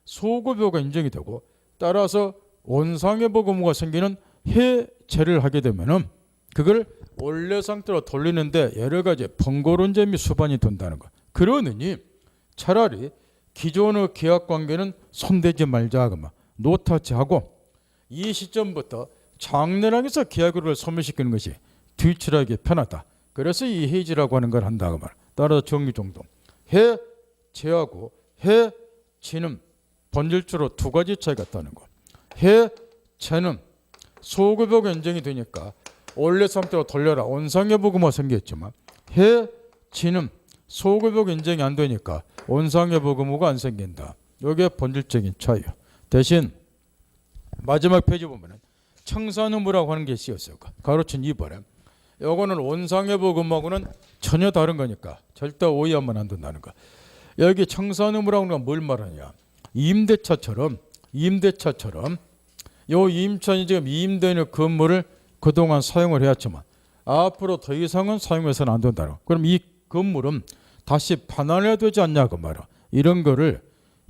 소급여가 인정이 되고, 따라서 원상회복 의무가 생기는 해제를 하게 되면은 그걸 원래 상태로 돌리는데 여러 가지 번거로운 점이 수반이 된다는 거. 그러느니 차라리 기존의 계약 관계는 손대지 말자 그만 노타치하고 이 시점부터 장래랑에서 계약을 소멸시키는 것이 뒤처리하기 편하다. 그래서 이 해지라고 하는 걸 한다 그 말. 따라서 정리 정도. 해제하고 해지는 본질적으로 두 가지 차이가 있다는 거. 해제는 소급여가 인정이 되니까 원래 상태로 돌려라 원상회복 의무가 생겼지만, 해지는 소급여가 인정이 안 되니까 원상회복 의무가 안 생긴다. 이게 본질적인 차이예요. 대신 마지막 페이지 보면은 청산 의무라고 하는 게 쓰였어요. 가로친 2번에 요거는 원상회복 의무하고는 전혀 다른 거니까 절대 오해하면 안 된다는 거. 여기 청산 의무라고 하는 건 뭘 말하냐, 임대차처럼 요 임차인이 지금 임대인의 건물을 그동안 사용을 해왔지만 앞으로 더 이상은 사용해서는 안 된다. 그럼 이 건물은 다시 반환해야 되지 않냐 그 말이야. 이런 거를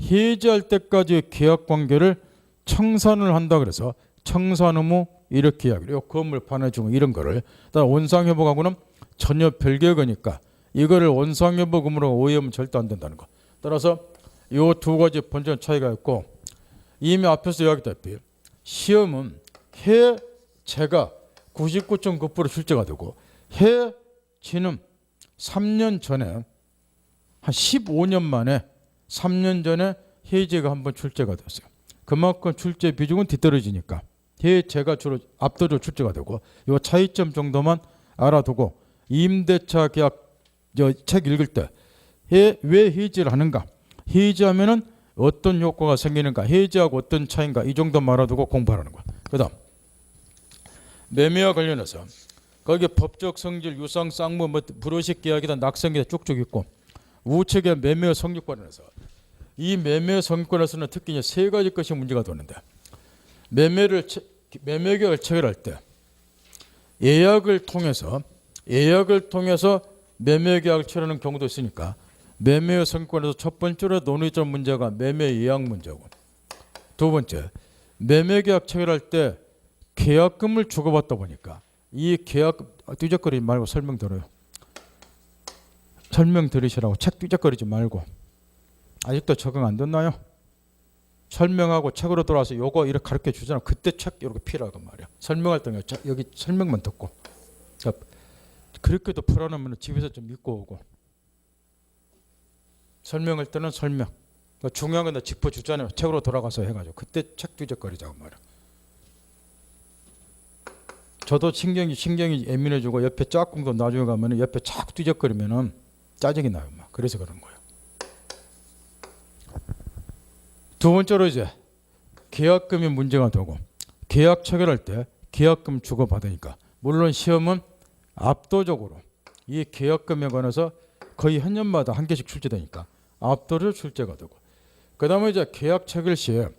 해지할 때까지 계약 관계를 청산을 한다 그래서 청산 의무 이렇게 이야기를. 이 건물 반환해주고 이런 거를. 원상회복하고는 전혀 별개의 거니까 이거를 원상회복금으로 오해하면 절대 안 된다는 거. 따라서 이 두 가지 본질적 차이가 있고 이미 앞에서 이야기했다시피 시험은 해제가 99.9% 출제가 되고 해지는 3년 전에 한 15년 만에 3년 전에 해제가 한번 출제가 됐어요. 그만큼 출제 비중은 뒤떨어지니까 해제가 주로 압도적으로 출제가 되고 이 차이점 정도만 알아두고 임대차 계약 책 읽을 때 왜 해지를 하는가, 해지하면은 어떤 효과가 생기는가, 해지하고 어떤 차이인가 이 정도만 알아두고 공부하라는 거야. 그 다음 매매와 관련해서 거기 법적 성질, 유상, 쌍무, 불허식 계약이다, 낙성이다 쭉쭉 있고 우측의 매매 성립관에서 이 매매 성립관에서는 특히 이제 세 가지 것이 문제가 되는데 매매 계약을 체결할 때 예약을 통해서 매매 계약을 체결하는 경우도 있으니까 매매 성립관에서 첫 번째로 논의점 문제가 매매 예약 문제고, 두 번째 매매 계약 체결할 때 계약금을 주고받다 보니까 이 계약 뒤적거리지 말고 설명 들어요. 설명 들으시라고. 책 뒤적거리지 말고. 아직도 적응 안 됐나요? 설명하고 책으로 돌아와서 요거 이렇게 가르쳐 주잖아. 그때 책 이렇게 피라고 말이야. 설명할 때는 여기 설명만 듣고. 그렇게도 풀어놓으면 집에서 좀 읽고 오고. 설명할 때는 설명. 중요한 건 다 짚어주잖아요. 책으로 돌아가서 해가지고. 그때 책 뒤적거리자고 말이야. 저도 신경이 예민해지고 옆에 짝꿍도 나중에 가면 옆에 자꾸 뒤적거리면 짜증이 나요. 막. 그래서 그런 거예요. 두 번째로 이제 계약금이 문제가 되고 계약 체결할 때 계약금 주고받으니까 물론 시험은 압도적으로 이 계약금에 관해서 거의 한 년마다 한 개씩 출제되니까 압도적으로 출제가 되고 그 다음에 이제 계약 체결 시에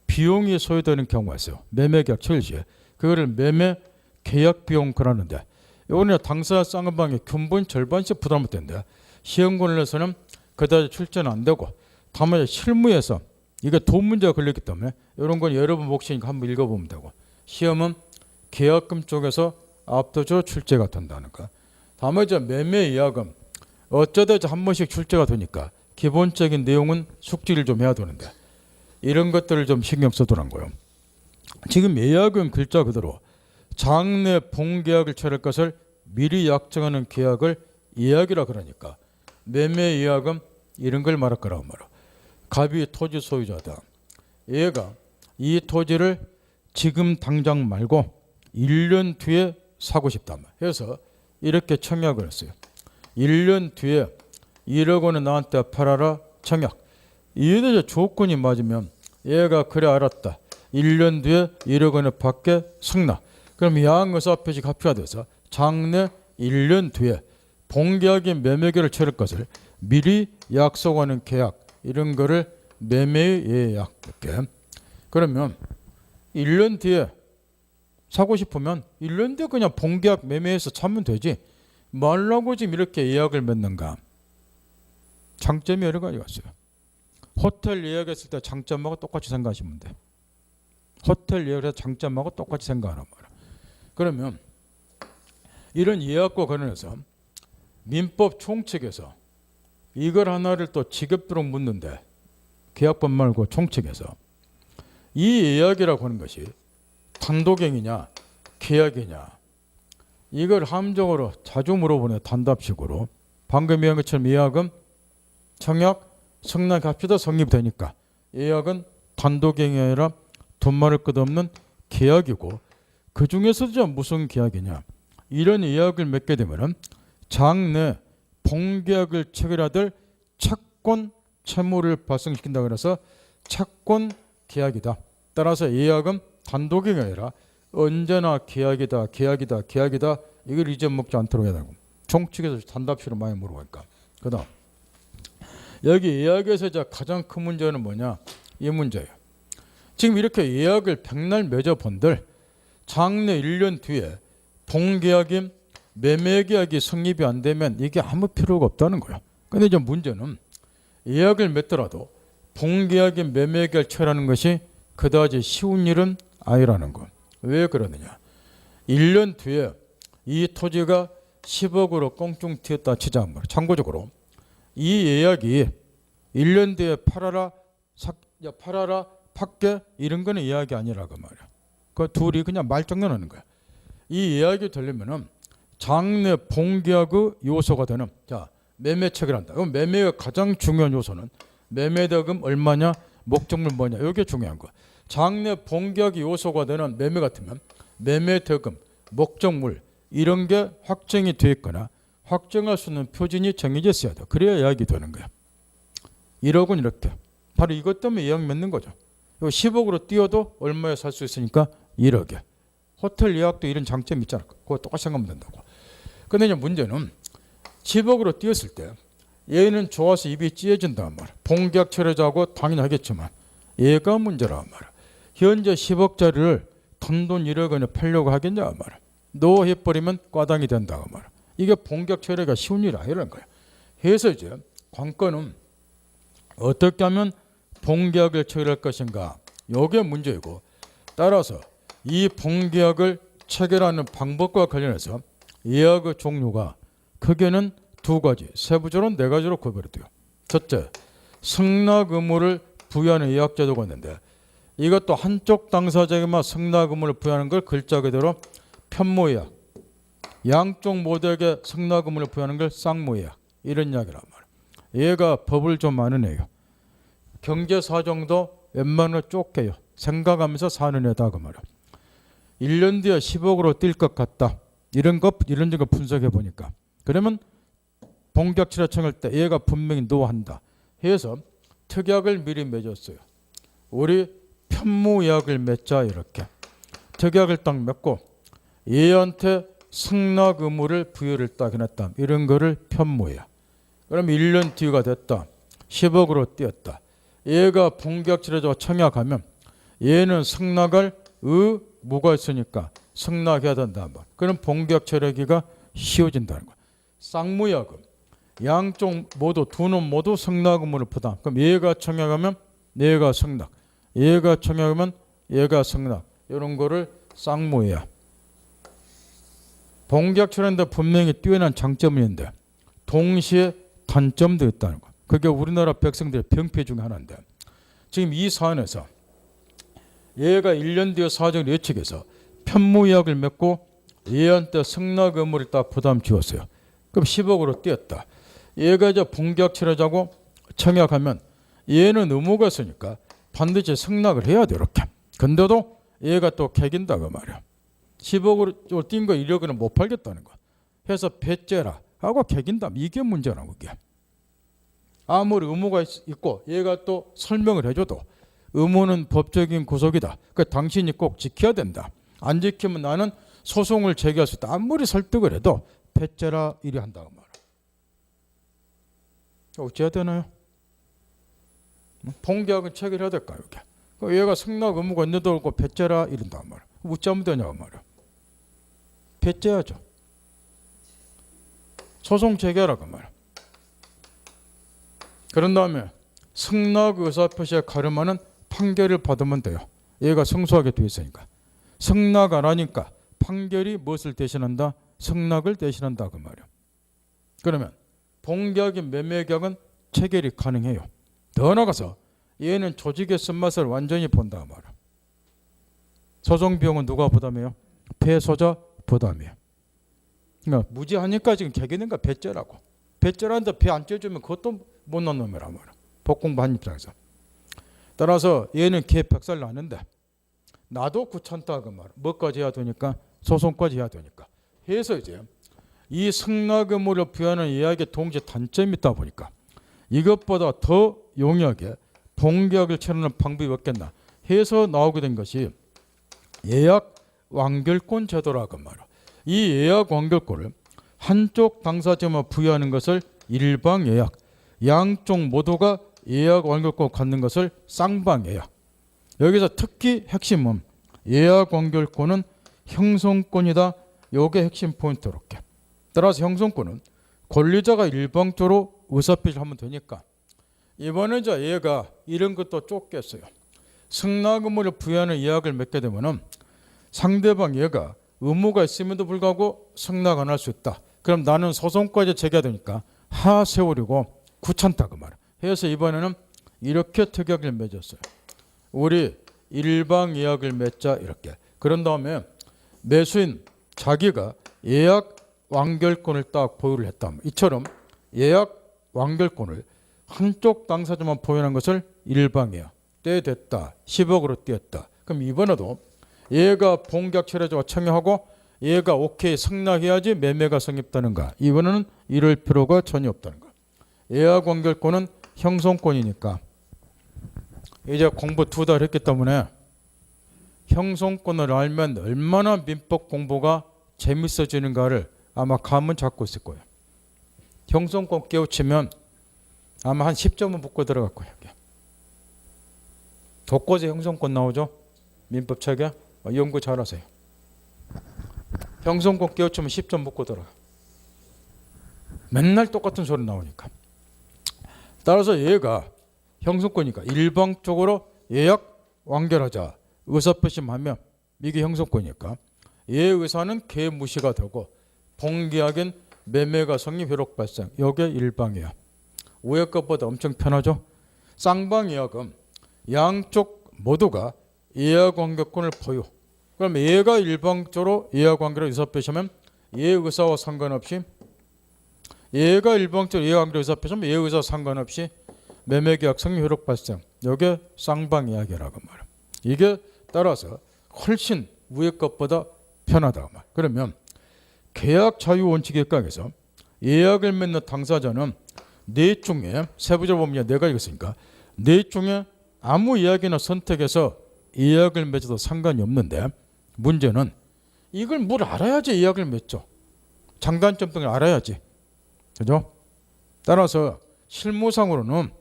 비용이 소요되는 경우가 있어요. 매매 계약 체결 시에 그거를 매매 계약 비용 그러는데 이거는 당사자 쌍방의 근본 절반씩 부담을 텐데 시험권에서는 그다지 출제는 안 되고 다만 실무에서 이게 돈 문제가 걸렸기 때문에 이런 건 여러분 몫이니까 한번 읽어보면 되고 시험은 계약금 쪽에서 압도적으로 출제가 된다는 거. 다만 이제 매매 예약은 어쩌다 한 번씩 출제가 되니까 기본적인 내용은 숙지를 좀 해야 되는데 이런 것들을 좀 신경 써두란 거예요. 지금 예약은 글자 그대로 장내 본계약을 체결할 것을 미리 약정하는 계약을 예약이라 그러니까 매매 예약은 이런 걸 말할 거라고 말이야. 갑이 토지 소유자다. 얘가 이 토지를 지금 당장 말고 1년 뒤에 사고 싶다. 해서 이렇게 청약을 했어요. 1년 뒤에 1억 원에 나한테 팔아라 청약. 이에 조건이 맞으면 얘가 그래 알았다. 1년 뒤에 1억 원에 받게 승낙. 그럼 양의사표시 합의가 돼서 장래 1년 뒤에 본계약인 매매계를 체결할 것을 미리 약속하는 계약 이런 거를 매매 예약 이렇게. 그러면 1년 뒤에 사고 싶으면 1년 뒤에 그냥 본계약 매매해서 참으면 되지. 말라고 지금 이렇게 예약을 맺는가. 장점이 여러 가지가 있어요. 호텔 예약했을 때 장점하고 똑같이 생각하시면 돼. 호텔 예약해서 장점하고 똑같이 생각하란 말이야. 그러면 이런 예약과 관련해서 민법 총칙에서 이걸 하나를 또 직업비록 묻는데 계약법 말고 총칙에서 이 예약이라고 하는 것이 단독행위냐 계약이냐 이걸 함정으로 자주 물어보네. 단답식으로. 방금 이야기한 것처럼 예약은 청약 승낙합시다 성립되니까 예약은 단독행위 아니라 돈 말할 것 없는 계약이고 그 중에서도 무슨 계약이냐 이런 예약을 맺게 되면 장내 본계약을 체결하될 채권 채무를 발생시킨다 그래서 채권 계약이다. 따라서 예약은 단독행위 아니라 언제나 계약이다. 이걸 잊어먹지 않도록 해야 되고 총칙에서 단답식으로 많이 물어보니까. 그 다음 여기 예약에서 가장 큰 문제는 뭐냐 이 문제예요. 지금 이렇게 예약을 백날 맺어본들 장래 1년 뒤에 본계약이 매매계약이 성립이 안 되면 이게 아무 필요가 없다는 거예요. 근데 이제 문제는 예약을 맺더라도 본계약이 매매계약을 처리하는 것이 그다지 쉬운 일은 아니라는 거. 왜 그러느냐? 1년 뒤에 이 토지가 10억으로 꽁충 튀었다 치자 한 말이에요. 참고적으로 이 예약이 1년 뒤에 팔아라 팔게 이런 거는 예약이 아니라고 말이야. 그 둘이 그냥 말장난하는 거야. 이 예약이 되려면은 장래 본계약의 요소가 되는 매매 체결한다. 그럼 매매의 가장 중요한 요소는 매매대금 얼마냐, 목적물 뭐냐. 이게 중요한 거. 장래 본계약의 요소가 되는 매매 같으면 매매대금, 목적물 이런 게 확정이 돼 있거나 확정할 수 있는 표준이 정해져 있어야 돼. 그래야 예약이 되는 거야. 1억은 이렇게. 바로 이것 때문에 예약 맺는 거죠. 10억으로 띄어도 얼마에 살 수 있으니까 1억에. 호텔 예약도 이런 장점이 있잖아. 그거 똑같이 생각하면 된다고. 근데 이제 문제는 10억으로 띄었을 때 얘는 좋아서 입이 찢어진단 말이야. 본계약 처리자고 당연히 하겠지만 얘가 문제란 말이야. 현재 10억짜리를 단돈 1억 원에 팔려고 하겠냐 말이야. 너 해버리면 과당이 된다고 말이야. 이게 본계약 처리가 쉬운 일이 아니라는 거야. 그래서 이제 관건은 어떻게 하면 본계약을 처리할 것인가. 이게 문제이고 따라서 이 본계약을 체결하는 방법과 관련해서 예약의 종류가 크게는 두 가지, 세부적으로는 네 가지로 구별이 돼요. 첫째, 승낙 의무를 부여하는 예약 제도가 있는데 이것도 한쪽 당사자에게만 승낙 의무를 부여하는 걸 글자 그대로 편모예약, 양쪽 모두에게 승낙 의무를 부여하는 걸 쌍모예약 이런 이야기란 말이에요. 얘가 법을 좀 아는 애예요. 경제 사정도 웬만하면 쫓겨요. 생각하면서 사는 애다 그 말이에요. 1년 뒤에 10억으로 뛸 것 같다. 이런 거 분석해 보니까 그러면 본계약 처리 청할 때 얘가 분명히 노한다 해서 특약을 미리 맺었어요. 우리 편모예약을 맺자 이렇게 특약을 딱 맺고 얘한테 승낙 의무를 부여를 딱 해놨다. 이런 거를 편모예약. 그럼 1년 뒤가 됐다. 10억으로 뛰었다. 얘가 본계약 처리자와 청약하면 얘는 승낙할 의무가 있으니까 승낙해야 된다. 그럼 본계약 처리하기가 쉬워진다는 거야. 쌍무예약은 양쪽 모두 두 놈 모두 승낙 의무를 부담. 그럼 얘가 청약하면 얘가 승낙, 얘가 청약하면 얘가 승낙. 이런 거를 쌍무예약. 본계약 처리하는데 분명히 뛰어난 장점이 있는데 동시에 단점도 있다는 거. 그게 우리나라 백성들의 병폐 중에 하나인데 지금 이 사안에서 얘가 1년 뒤에 사정을 예측해서 편모예약을 맺고 얘한테 승낙 의무를 딱 부담 지었어요. 그럼 10억으로 뛰었다. 얘가 이제 본계약 처리하자고 청약하면 얘는 의무가 있으니까 반드시 승낙을 해야 돼 이렇게. 근데도 얘가 또 개긴다고 말이야. 10억으로 뛴 거 1억은 못 팔겠다는 거야. 해서 배째라 하고 개긴다. 이게 문제라고 그게. 아무리 의무가 있고 얘가 또 설명을 해줘도 의무는 법적인 구속이다. 그 당신이 꼭 지켜야 된다. 안 지키면 나는 소송을 제기할 수 있다. 아무리 설득을 해도 배째라 이리 한다고 말이야. 어찌해야 되나요? 본계약은 체결해야 될까요? 이게. 얘가 승낙 의무가 있는데도 그렇고 배째라 이런다 말이야. 어찌하면 되냐고 말이야. 배째야죠. 소송 제기하라고 말이야. 그런 다음에 승낙 의사표시에 가름하는 판결을 받으면 돼요. 얘가 성소하게 되어 있으니까. 승낙 안 하니까 판결이 무엇을 대신한다? 승낙을 대신한다 그 말이야. 그러면 본계약인 매매계약은 체결이 가능해요. 더 나아가서 얘는 조직의 쓴맛을 완전히 본다 그 말이야. 소송 비용은 누가 부담해요? 패소자 부담이에요. 그러니까 무지하니까 지금 개기는가 배째라고. 배째라는데 배 안 째주면 그것도 못난 놈이란 말이야. 복공반 입장에서. 따라서 얘는 개 100살 나는데 나도 귀찮다 그 말이야. 뭐까지 해야 되니까 소송까지 해야 되니까. 해서 이제 이 승낙 의무를 부여하는 예약의 동시에 단점이 있다 보니까 이것보다 더 용이하게 본계약을 처리하는 방법이 없겠나 해서 나오게 된 것이 예약 완결권 제도라고 말이야. 이 예약 완결권을 한쪽 당사자만 부여하는 것을 일방 예약, 양쪽 모두가 예약 완결권 갖는 것을 쌍방 예약. 여기서 특히 핵심은 예약 완결권은 형성권이다 요게 핵심 포인트 이렇게. 따라서 형성권은 권리자가 일방적으로 의사표시를 하면 되니까 이번에 얘가 이런 것도 쫓겼어요. 승낙 의무를 부여하는 예약을 맺게 되면은 상대방 얘가 의무가 있음에도 불구하고 승낙 안 할 수 있다. 그럼 나는 소송까지 제기해야 되니까 하세우려고 귀찮다 그 말. 해서 이번에는 이렇게 특약을 맺었어요. 우리 일방 예약을 맺자 이렇게. 그런 다음에 매수인 자기가 예약 완결권을 딱 보유를 했다. 이처럼 예약 완결권을 한쪽 당사자만 보유한 것을 일방이야. 때 됐다. 10억으로 뛰었다. 그럼 이번에도 얘가 본계약 체결자가 청약하고 얘가 오케이 승낙해야지 매매가 성립되는가. 이번에는 이럴 필요가 전혀 없다는 거. 예약 완결권은 형성권이니까 이제 공부 2달 했기 때문에 형성권을 알면 얼마나 민법 공부가 재밌어지는가를 아마 감은 잡고 있을 거예요. 형성권 깨우치면 아마 한 10점은 붙고 들어갈 거예요. 독거제 형성권 나오죠? 민법책에 연구 잘하세요. 형성권 깨우치면 10점 붙고 들어가. 맨날 똑같은 소리 나오니까. 따라서 얘가 형성권이니까 일방적으로 예약 완결하자 의사표시하면 이게 형성권이니까 얘 의사는 개무시가 되고 본계약인 매매가 성립 효력 발생. 이게 일방이야. 우회 것보다 엄청 편하죠. 쌍방 예약은 양쪽 모두가 예약 완결권을 보유. 그럼 얘가 일방적으로 예약 완결을 의사표시하면 얘 의사와 상관없이 얘가 일방적으로 예약 완결을 의사표시하면 얘 의사와 상관없이 매매계약 성립 효력 발생. 이게 쌍방 예약이라고 말이야. 이게 따라서 훨씬 우회 것보다 편하다고 말. 그러면 계약 자유 원칙에 각에서 예약을 맺는 당사자는 네 중에 세부적으로 보면 네 가지가 있으니까 네 중에 아무 예약이나 선택해서 예약을 맺어도 상관이 없는데 문제는 이걸 뭘 알아야지 예약을 맺죠. 장단점 등을 알아야지. 그죠? 따라서 실무상으로는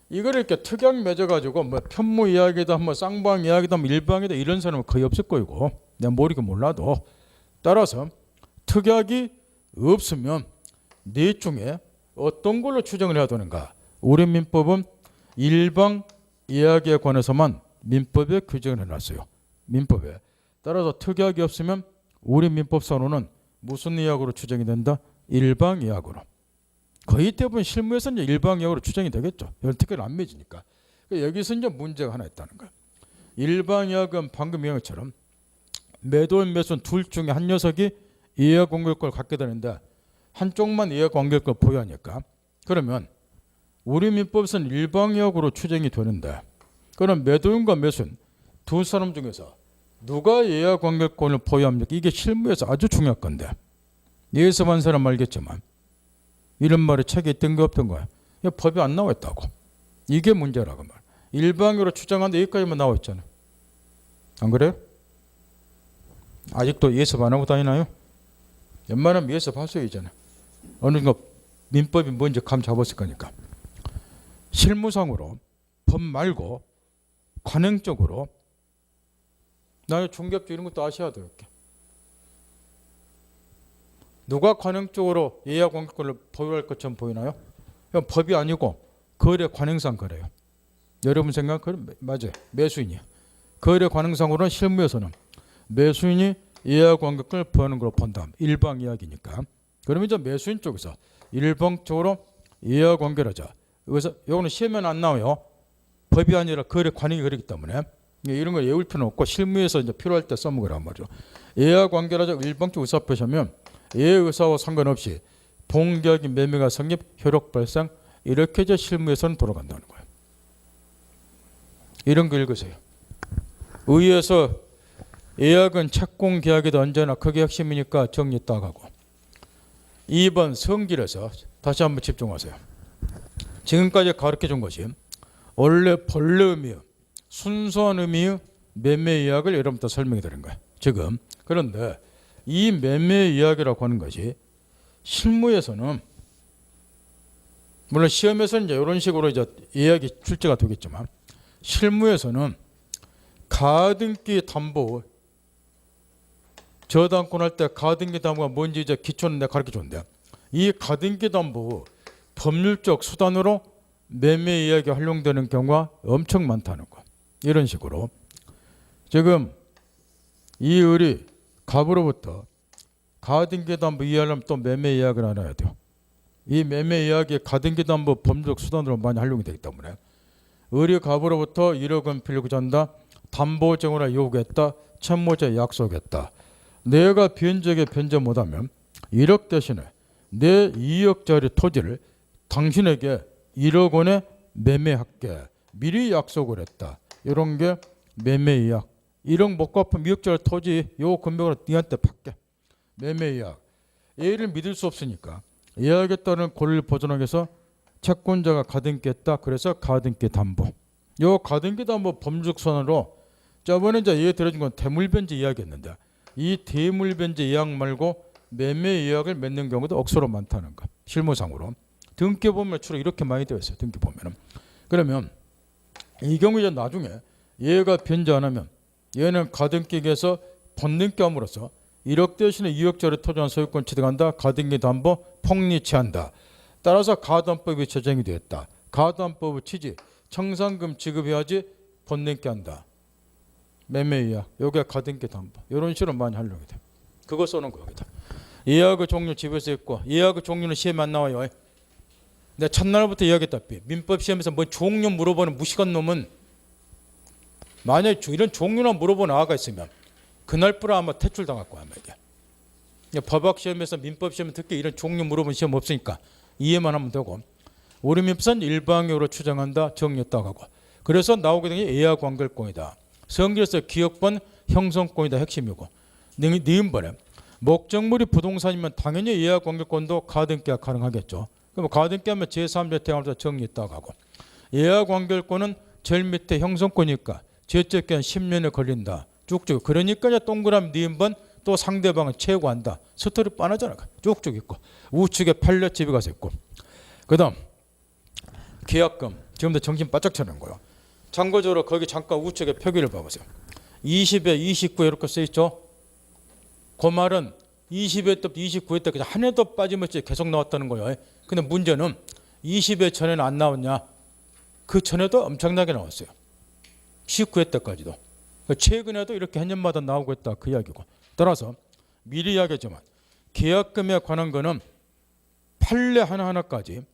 이걸 이렇게 특약 맺어가지고 뭐 편무 이야기다, 뭐 쌍방 이야기다, 뭐 일방이다 이런 사람은 거의 없을 거이고 내가 모르긴 몰라도 따라서 특약이 없으면 네 중에 어떤 걸로 추정을 해야 되는가? 우리 민법은 일방 이야기에 관해서만 민법에 규정을 해놨어요. 민법에. 따라서 특약이 없으면 우리 민법상으로는 무슨 이야기로 추정이 된다? 일방 이야기로. 거의 대부분 실무에서는 일방 이야기로 추정이 되겠죠. 이런 특약을 안 맺으니까. 여기서 이제 문제가 하나 있다는 거예요. 일방 이야기는 방금 이야기처럼 매도인 매수인 둘 중에 한 녀석이 예약 완결권을 갖게 되는데 한쪽만 예약 완결권을 보유하니까 그러면 우리 민법에서는 일방 이야기로 추정이 되는데 그럼 매도인과 매수인 두 사람 중에서 누가 예약 완결권을 보유합니까? 이게 실무에서 아주 중요한 건데 예습한 사람 알겠지만 이런 말이 책에 있던 게 없던 거야. 법이 안 나와 있다고. 이게 문제라고 말. 일방으로 추정하는데 여기까지만 나와 있잖아. 안 그래요? 아직도 예습 안 하고 다니나요? 웬만하면 예습하셔야 되잖아. 어느 정도 민법이 뭔지 감 잡았을 거니까. 실무상으로 법 말고 관행적으로 나의 중개법 이런 것도 아셔야 돼요. 이렇게. 누가 관행적으로 예약 완결권을 보유할 것처럼 보이나요? 법이 아니고 거래 관행상 그래요. 여러분 생각 맞아요. 매수인이야. 거래 관행상으로는 실무에서는 매수인이 예약 완결권을 보유하는 걸로 본다. 일방 이야기니까. 그러면 이제 매수인 쪽에서 일방적으로 예약 완결하자. 여기서 이거는 시험에는 안 나와요. 법이 아니라 거래 관행이 그렇기 때문에 이런 거 외울 필요는 없고 실무에서 이제 필요할 때 써먹으란 말이죠. 예약 완결하자 일방적 의사표시하면 예 의사와 상관없이 본계약인 매매가 성립 효력 발생 이렇게 이제 실무에서는 돌아간다는 거예요. 이런 거 읽으세요. 의에서 예약은 채권 계약이다 언제나 그게 핵심이니까 정리 딱 하고 2번 성질에서 다시 한번 집중하세요. 지금까지 가르쳐준 것이 원래 본래 의미의 순수한 의미의 매매 이야기를 여러분부터 설명해 드린 거예요. 지금 그런데 이 매매 이야기라고 하는 것이 실무에서는 물론 시험에서는 이제 이런 식으로 이제 이야기 출제가 되겠지만 실무에서는 가등기 담보 저당권 할 때 가등기 담보가 뭔지 이제 기초는 내가 가르쳐 줬는데, 이 가등기 담보 법률적 수단으로 매매 이야기 활용되는 경우가 엄청 많다는 거. 이런 식으로 지금 이 을이 갑으로부터 가등기 담보 이해하려면 또 매매 이야기를 알아야 돼요. 이 매매 이야기 가등기 담보 법률적 수단으로 많이 활용이 되기 때문에 을이 갑으로부터 1억 원 빌리고자 한다. 담보증으로 요구했다. 채무자 약속했다. 내가 변제에 변제 못하면 1억 대신에 내 2억짜리 토지를 당신에게 1억 원에 매매할게. 미리 약속을 했다. 이런 게 매매 이약. 1억 못 갚으면 2억짜리 토지 요 금액으로 니한테 팔게. 매매 이약. A를 믿을 수 없으니까 이약에 따른 권리를 보존하기 위해서 채권자가 가등기 했다. 그래서 가등기 담보. 요 가등기 담보 법률적 수단으로 저번에 이제 예에 들어준 건 대물변제 이야기였는데, 이 대물변제 이약 말고 매매 이약을 맺는 경우도 억수로 많다는 거. 실무상으로 등기 보면 주로 이렇게 많이 되어 있어요. 등기 보면은. 그러면 이 경우 이제 나중에 얘가 변제 안 하면 얘는 가등기에서 번등기 함으로써 1억 대신에 2억짜리 토지한 소유권 취득한다. 가등기 담보 폭리취한다. 따라서 가담법이 제정이 되었다. 가담법의 취지 청산금 지급해야지 번등기 한다. 매매 이약. 요게 가등기 담보. 이런 식으로 많이 활용이 돼. 그거 써놓은 거 여기다. 예약의 종류 집에서 있고, 예약의 종류는 시험에 안 나와요. 내가 첫날부터 이야기했다시피 민법 시험에서 뭐 종류 물어보는 무식한 놈은 만약에 이런 종류나 물어보는 아가 있으면 그날부터 아마 퇴출당할 거야. 이게 법학 시험에서 민법 시험에 특히 이런 종류 물어보는 시험 없으니까 이해만 하면 되고, 우리 민법은 일방적으로 추정한다. 정리했다고 하고. 그래서 나오게 된 게 예약 관결권이다. 성질에서 기업권 형성권이다. 핵심이고, 니은번에 목적물이 부동산이면 당연히 예약 관결권도 가등기가 가능하겠죠. 그럼 가등기하면 제3자 태양으로서 정리했다고 하고, 예약 관결권은 제일 밑에 형성권이니까 제적기한 10년에 걸린다. 쭉쭉. 그러니까 이제 동그라미 니은번 또 상대방을 채우고한다. 스토리 뻔하잖아. 쭉쭉 있고 우측에 판례 집에 가서 있고, 그 다음 계약금. 지금도 정신 바짝 차리는 거예요. 참고적으로 거기 잠깐 우측에 표기를 봐보세요. 20에 29 이렇게 써있죠. 그 말은 20회 때 29회 때 그냥 한 해도 빠짐없이 계속 나왔다는 거예요. 근데 문제는 20회 전에는 안 나왔냐? 그 전에도 엄청나게 나왔어요. 19회 때까지도. 최근에도 이렇게 한 년마다 나오고 있다. 그 이야기고. 따라서 미리 이야기했지만 계약금에 관한 거는 판례 하나하나까지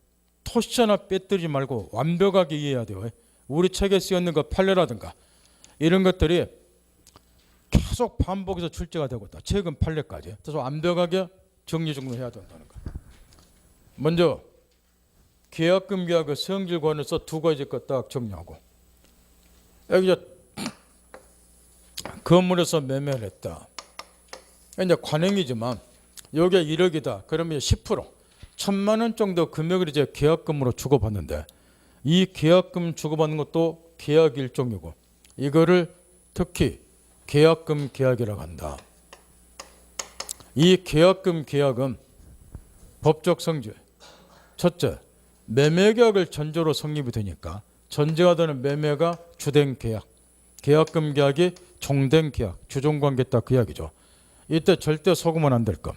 토시 하나 빼뜨리지 말고 완벽하게 이해해야 돼요. 우리 책에 쓰여있는 그 판례라든가 이런 것들이 계속 반복해서 출제가 되고 있다. 최근 판례까지. 그래서 완벽하게 정리정돈해야 된다는 거. 먼저 계약금 계약의 성질 관해서 두 가지 것 딱 정리하고, 여기 이제 건물에서 매매를 했다. 이제 관행이지만 여기에 1억이다. 그러면 10% 1,000만 원 정도 금액을 이제 계약금으로 주고받는데, 이 계약금 주고받는 것도 계약 일종이고, 이거를 특히 계약금 계약이라고 한다. 이 계약금 계약은 법적 성질. 첫째, 매매 계약을 전제로 성립이 되니까 전제가 되는 매매가 주된 계약, 계약금 계약이 종된 계약, 주종관계 딱 그 이야기죠. 이때 절대 속으면 안 될 것.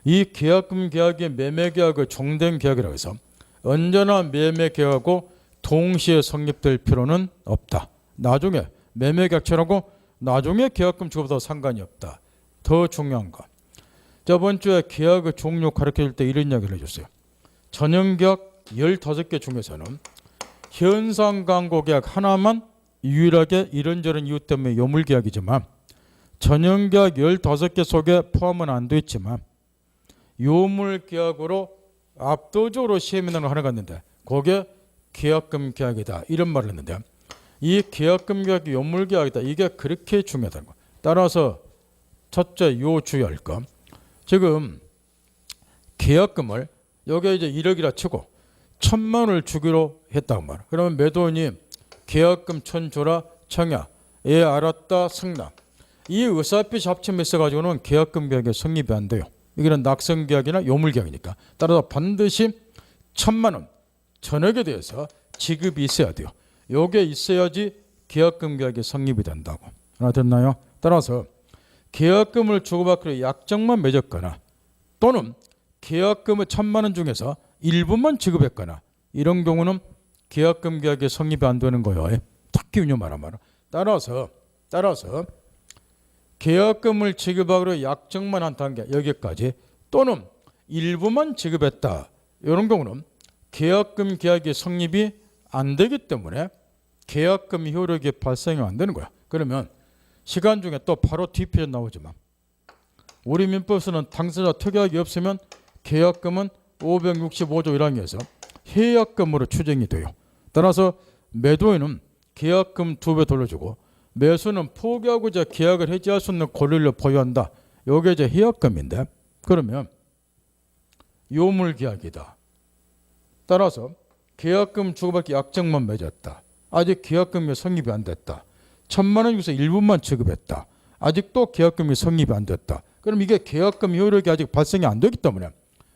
이 계약금 계약이 매매 계약의 종된 계약이라고 해서 언제나 매매 계약하고 동시에 성립될 필요는 없다. 나중에 매매 계약처라고 나중에 계약금 주고도 상관이 없다. 더 중요한 거. 저번 주에 계약의 종류 가르쳐 줄 때 이런 이야기를 해줬어요. 전형계약 15개 중에서는 현상광고계약 하나만 유일하게 이런저런 이유 때문에 요물계약이지만, 전형계약 15개 속에 포함은 안 돼 있지만 요물계약으로 압도적으로 시험에 나오는 하나가 있는데 그게 계약금 계약이다. 이런 말을 했는데, 이 계약금 계약이 요물계약이다. 이게 그렇게 중요하다는 거. 따라서 첫째 요 주의할 거. 지금 계약금을 여기에 이제 1억이라 치고 1,000만 원을 주기로 했다고 말이야. 그러면 매도인이 계약금 1,000 줘라 청약. 예 알았다 승낙. 이 의사표시 합치면 있어가지고는 계약금 계약이 성립이 안 돼요. 이거는 낙성계약이나 요물계약이니까. 따라서 반드시 1,000만 원 전액에 대해서 지급이 있어야 돼요. 요게 있어야지 계약금 계약이 성립이 된다고. 알아듣나요? 따라서 계약금을 주고받기로 약정만 맺었거나 또는 계약금의 1,000만 원 중에서 일부만 지급했거나 이런 경우는 계약금 계약이 성립이 안 되는 거예요. 특히 운용 말하면 따라서 계약금을 지급하기로 약정만 한 단계 여기까지 또는 일부만 지급했다. 이런 경우는 계약금 계약이 성립이 안 되기 때문에 계약금 효력이 발생이 안 되는 거야. 그러면 시간 중에 또 바로 뒤편에 나오지만 우리 민법에서는 당사자 특약이 없으면 계약금은 565조 1항에서 해약금으로 추정이 돼요. 따라서 매도인은 계약금 2배 돌려주고 매수는 포기하고자 계약을 해지할 수 있는 권리를 보유한다. 이게 이제 해약금인데 그러면 요물계약이다. 따라서 계약금 주고받기 약정만 맺었다. 아직 계약금이 성립이 안 됐다. 1,000만 원 중에서 일부만 지급했다. 아직도 계약금이 성립이 안 됐다. 그럼 이게 계약금 효력이 아직 발생이 안 되기 때문에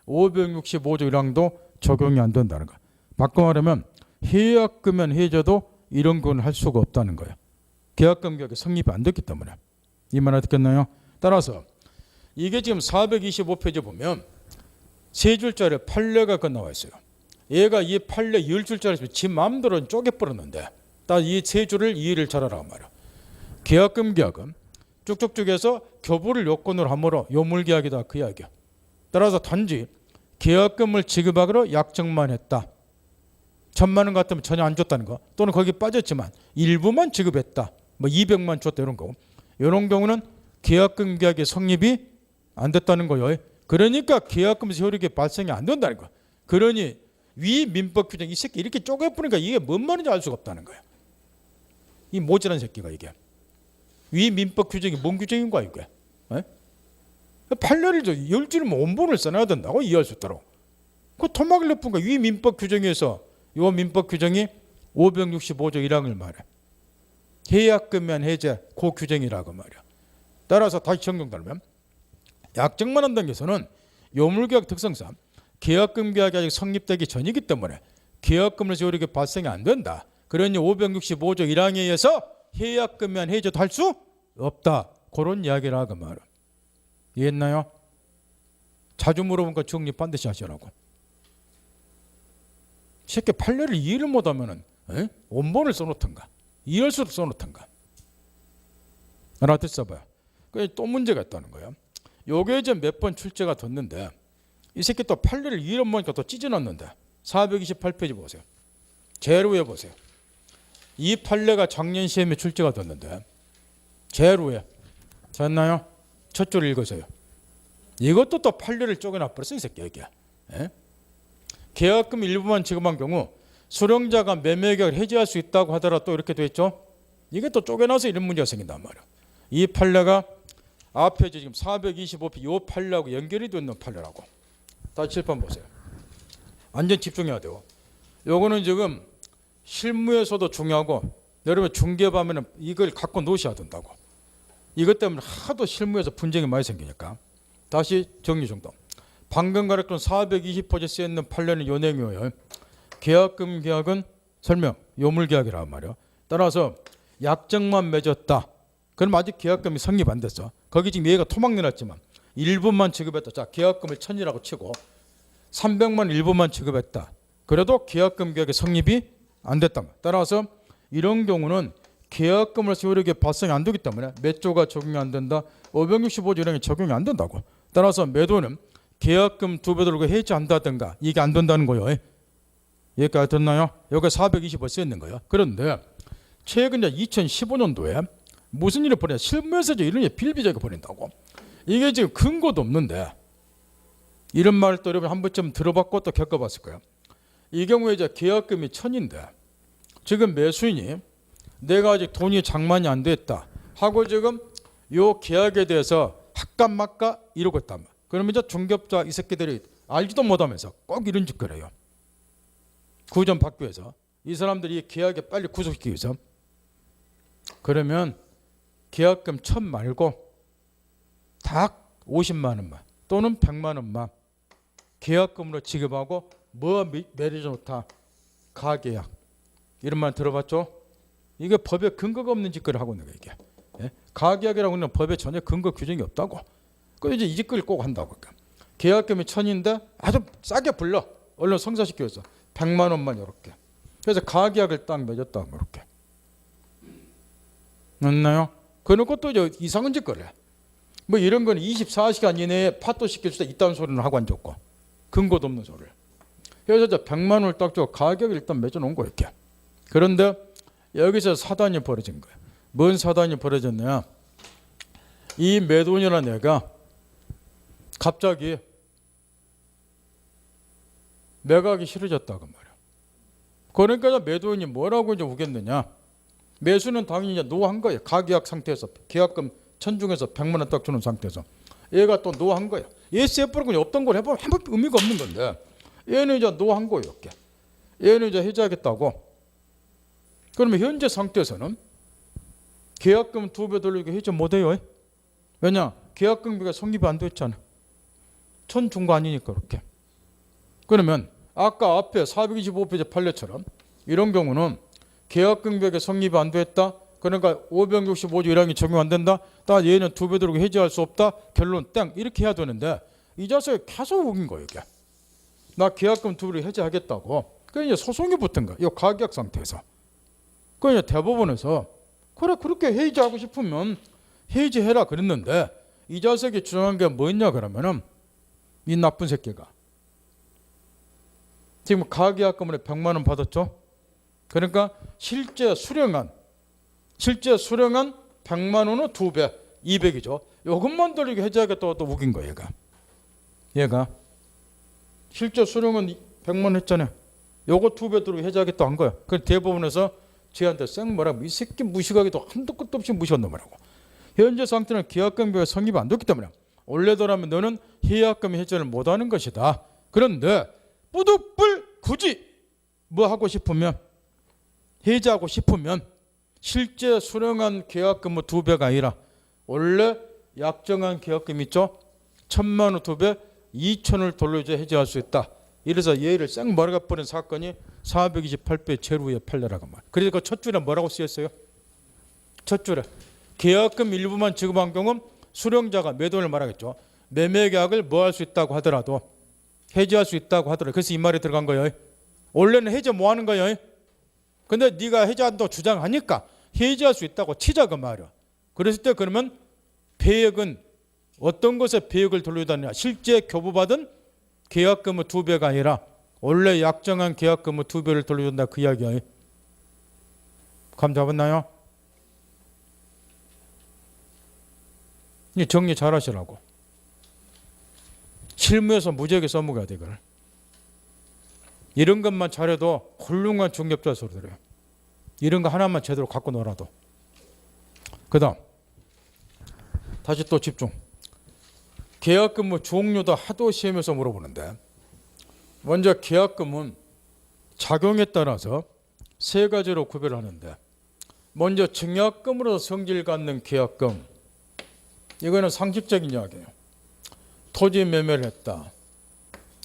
565조 1항도 적용이 안 된다는 거야. 바꿔 말하면 해약금면 해제도 이런 건 할 수가 없다는 거야. 계약금 계약이 성립이 안 됐기 때문에. 이 말 알아듣겠나요? 따라서 이게 지금 425페이지 보면 세 줄짜리 판례가 나와 있어요. 얘가 이 판례 10줄짜리 지 마음대로 쪼개버렸는데 딱 이 세 줄을 이해를 잘하라고 말이야. 계약금 계약은 쭉쭉쭉 해서 교부를 요건으로 함으로 요물계약이다 그 이야기야. 따라서 단지 계약금을 지급하기로 약정만 했다. 1,000만 원 같으면 전혀 안 줬다는 거 또는 거기 빠졌지만 일부만 지급했다. 뭐 200만 줬다 이런 거. 이런 경우는 계약금 계약이 성립이 안 됐다는 거예요. 그러니까 계약금 효력이 발생이 안 된다는 거야. 그러니 위 민법 규정 이 새끼 이렇게 쪼개보니까 이게 뭔 말인지 알 수가 없다는 거야. 이 모질한 새끼가 이게. 위 민법 규정이 뭔 규정인 거야 이게. 판례를 10줄이면 원본을 써놔야 된다고 이해할 수 있도록. 그 토막을 내뿐가 위 민법 규정에서 이 민법 규정이 565조 1항을 말해. 계약금면 해제 그 규정이라고 말이야. 따라서 다시 정정하면 약정만 한 단계에서는 요물계약 특성상 계약금 계약이 아직 성립되기 전이기 때문에 계약금을 효력이 발생이 안 된다. 그러니 565조 1항에 의해서 해약금면 해제도 할 수 없다. 그런 이야기를 하고 말이야. 이해했나요? 자주 물어보니까 정리 반드시 하시라고. 쉽게 판례를 이해를 못하면 원본을 써놓던가 이해할수록 써놓던가. 하나 써봐요. 또 문제가 있다는 거예요. 요게 이제 몇 번 출제가 됐는데 이 새끼 또 판례를 이해를 못하니까 또 찢어놨는데 428페이지 보세요. 제일 위에 보세요. 이 판례가 작년 시험에 출제가 됐는데 제일 위에 됐나요? 첫 줄 읽으세요. 이것도 또 판례를 쪼개놔버렸어 이 새끼 이게. 계약금 일부만 지급한 경우 수령자가 매매계약을 해지할 수 있다고 하더라도 또 이렇게 돼 있죠. 이게 또 쪼개놔서 이런 문제가 생긴단 말이야. 이 판례가 앞에 지금 425페이지 이 판례하고 연결이 되어 있는 판례라고. 다시 칠판 보세요. 완전 집중해야 돼요. 요거는 지금 실무에서도 중요하고 여러분 중개하면 이걸 갖고 놓으셔야 된다고. 이것 때문에 하도 실무에서 분쟁이 많이 생기니까. 다시 정리정돈. 방금 가르쳤던 420페이지에 쓰여있는 판례는 요 내용이에요. 계약금 계약은 설명 요물계약이란 말이야. 따라서 약정만 맺었다. 그럼 아직 계약금이 성립 안 됐어. 거기 지금 얘가 토막 내놨지만 일부만 지급했다. 자, 계약금을 1,000이라고 치고 300만 일부만 지급했다. 그래도 계약금 계약이 성립이 안 됐다. 따라서 이런 경우는 계약금으로서 효력이 발생이 안 되기 때문에 몇 조가 적용이 안 된다. 565조 1항이 적용이 안 된다고. 따라서 매도는 계약금 2배 들고 해지한다든가 이게 안 된다는 거예요. 여기까지 됐나요? 여기 425 쓰였는 거예요. 그런데 최근 2015년도에 무슨 일이 벌어냐. 실무에서 이런 게 비일비재하게 벌인다고. 이게 지금 근거도 없는데 이런 말을 또 여러분 한 번쯤 들어봤고 또 겪어봤을 거예요. 이 경우에 이제 계약금이 1,000인데 지금 매수인이 내가 아직 돈이 장만이 안 됐다 하고 지금 요 계약에 대해서 합가 맞가 이러고 있단 말이야. 그러면 이제 중개업자 이 새끼들이 알지도 못하면서 꼭 이런 짓 거래요. 구전 받기 위해서 이 사람들이 계약에 빨리 구속시키기 위해서. 그러면 계약금 1,000 말고 딱 50만 원만 또는 100만 원만 계약금으로 지급하고 뭐 매려져 놓다. 가계약. 이런 말 들어봤죠? 이게 법에 근거가 없는 짓거리를 하고 있는 거예요. 이게. 가계약이라고 하는 법에 전혀 근거 규정이 없다고. 그 이제 이직을 꼭 한다고. 계약금이 1,000인데 아주 싸게 불러. 얼른 성사시켜서 100만 원만 이렇게. 그래서 가계약을 딱 맺었다 이렇게. 맞나요? 그놓고 또 이상한 짓 거래. 뭐 이런 건 24시간 이내에 파토시킬 수 있다는 소리는 하고 앉았고 근거도 없는 소리를. 그래서 100만 원을 딱 줘 가격을 일단 맺어놓은 거야 이렇게. 그런데 여기서 사단이 벌어진 거야. 뭔 사단이 벌어졌냐? 이 매도인이라는 애가 갑자기 매각이 싫어졌다고 말이야. 그러니까 매도인이 뭐라고 이제 우겼느냐? 매수는 당연히 이제 노한 거예요. 가계약 상태에서 계약금 1,000 중에서 100만 원 딱 주는 상태에서 얘가 또 노한 거예요. 예스에프는 그냥 없던 걸 해보면 아무 의미가 없는 건데 얘는 이제 노한 거예요. 이렇게. 얘는 이제 해지하겠다고. 그러면 현재 상태에서는 계약금 2배 돌리고 해지 못해요. 왜냐? 계약금비가 성립이 안 됐잖아. 1,000 준 거 아니니까 그렇게. 그러면 아까 앞에 425페이지 판례처럼 이런 경우는 계약금비가 성립이 안 됐다. 그러니까 565조 1항이 적용 안 된다. 딱 얘는 2배 들고 해지할 수 없다. 결론 땡 이렇게 해야 되는데 이 자식이 계속 우긴 거예요. 이게. 나 계약금 2배를 해지하겠다고. 그러니까 이제 소송이 붙은 거야. 이 가계약 상태에서. 그러니까 대법원에서 그래 그렇게 해지하고 싶으면 해지해라 그랬는데 이 자식이 주장한 게 뭐였냐 그러면은 이 나쁜 새끼가 지금 가계약금으로 100만 원 받았죠. 그러니까 실제 수령한 100만 원은 2배 200이죠. 이것만 돌리게 해지하겠다고 또 우긴 거예요. 얘가 실제 수령은 100만 원 했잖아요. 요거 2배 들고 해지하겠다 한 거야. 그래서 대법원에서 쟤한테 쌩 뭐라고 이 새끼 무식하게도 한도 끝도 없이 무시한 놈이라고. 현재 상태는 계약금비가 성립이 안 됐기 때문에 원래대로라면 너는 계약금 해지를 못하는 것이다. 그런데 뿌득불 굳이 뭐 하고 싶으면 해지하고 싶으면 실제 수령한 계약금 2배가 아니라 원래 약정한 계약금 있죠. 1,000만 원 2배 2,000을 돌려줘 해지할 수 있다. 이래서 얘를 쌩 말아버린 사건이 428배 제로의 판례라고 말. 그래서 그 첫 줄에 뭐라고 쓰였어요? 첫 줄에 계약금 일부만 지급한 경우 수령자가 매도인을 말하겠죠. 매매계약을 뭐 할 수 있다고 하더라도 해지할 수 있다고 하더라도 그래서 이 말이 들어간 거예요. 원래는 해지 뭐 하는 거예요? 근데 네가 해지한다고 주장하니까 해지할 수 있다고 치자 그 말이야. 그랬을 때 그러면 배액은 어떤 것에 배액을 돌려주느냐? 실제 교부받은 계약금의 2배가 아니라 원래 약정한 계약금의 2배를 돌려준다 그 이야기야. 감 잡았나요? 정리 잘 하시라고. 실무에서 무지하게 써먹어야 돼 이걸. 이런 것만 잘해도 훌륭한 중개업자 소리 들어요. 이런 거 하나만 제대로 갖고 놀아도. 그 다음 다시 또 집중. 계약금 종류도 하도 시험에서 물어보는데 먼저 계약금은 작용에 따라서 세 가지로 구별을 하는데 먼저 증약금으로 성질 갖는 계약금 이거는 상식적인 이야기예요. 토지 매매를 했다.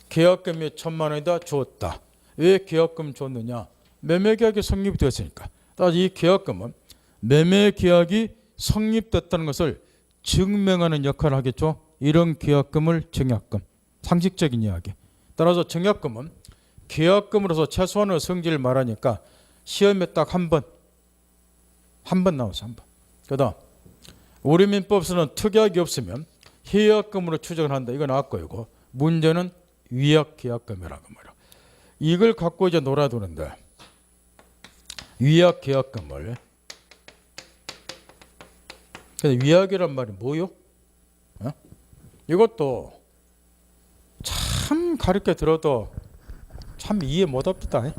계약금이 1,000만 원이다 주었다. 왜 계약금 줬느냐? 매매계약이 성립이 되었으니까. 따라서 이 계약금은 매매계약이 성립됐다는 것을 증명하는 역할을 하겠죠. 이런 계약금을 증약금. 상식적인 이야기. 따라서 증약금은 계약금으로서 최소한의 성질을 말하니까 시험에 딱 한 번 나와서 한 번. 그 다음 우리 민법에서는 특약이 없으면 해약금으로 추정을 한다. 이거 나왔고요. 문제는 위약계약금이라고 말이야. 이걸 갖고 이제 놀아두는데 위약계약금을 위약이란 말이 뭐요? 이것도 참 가르쳐 들어도 참 이해 못합니다.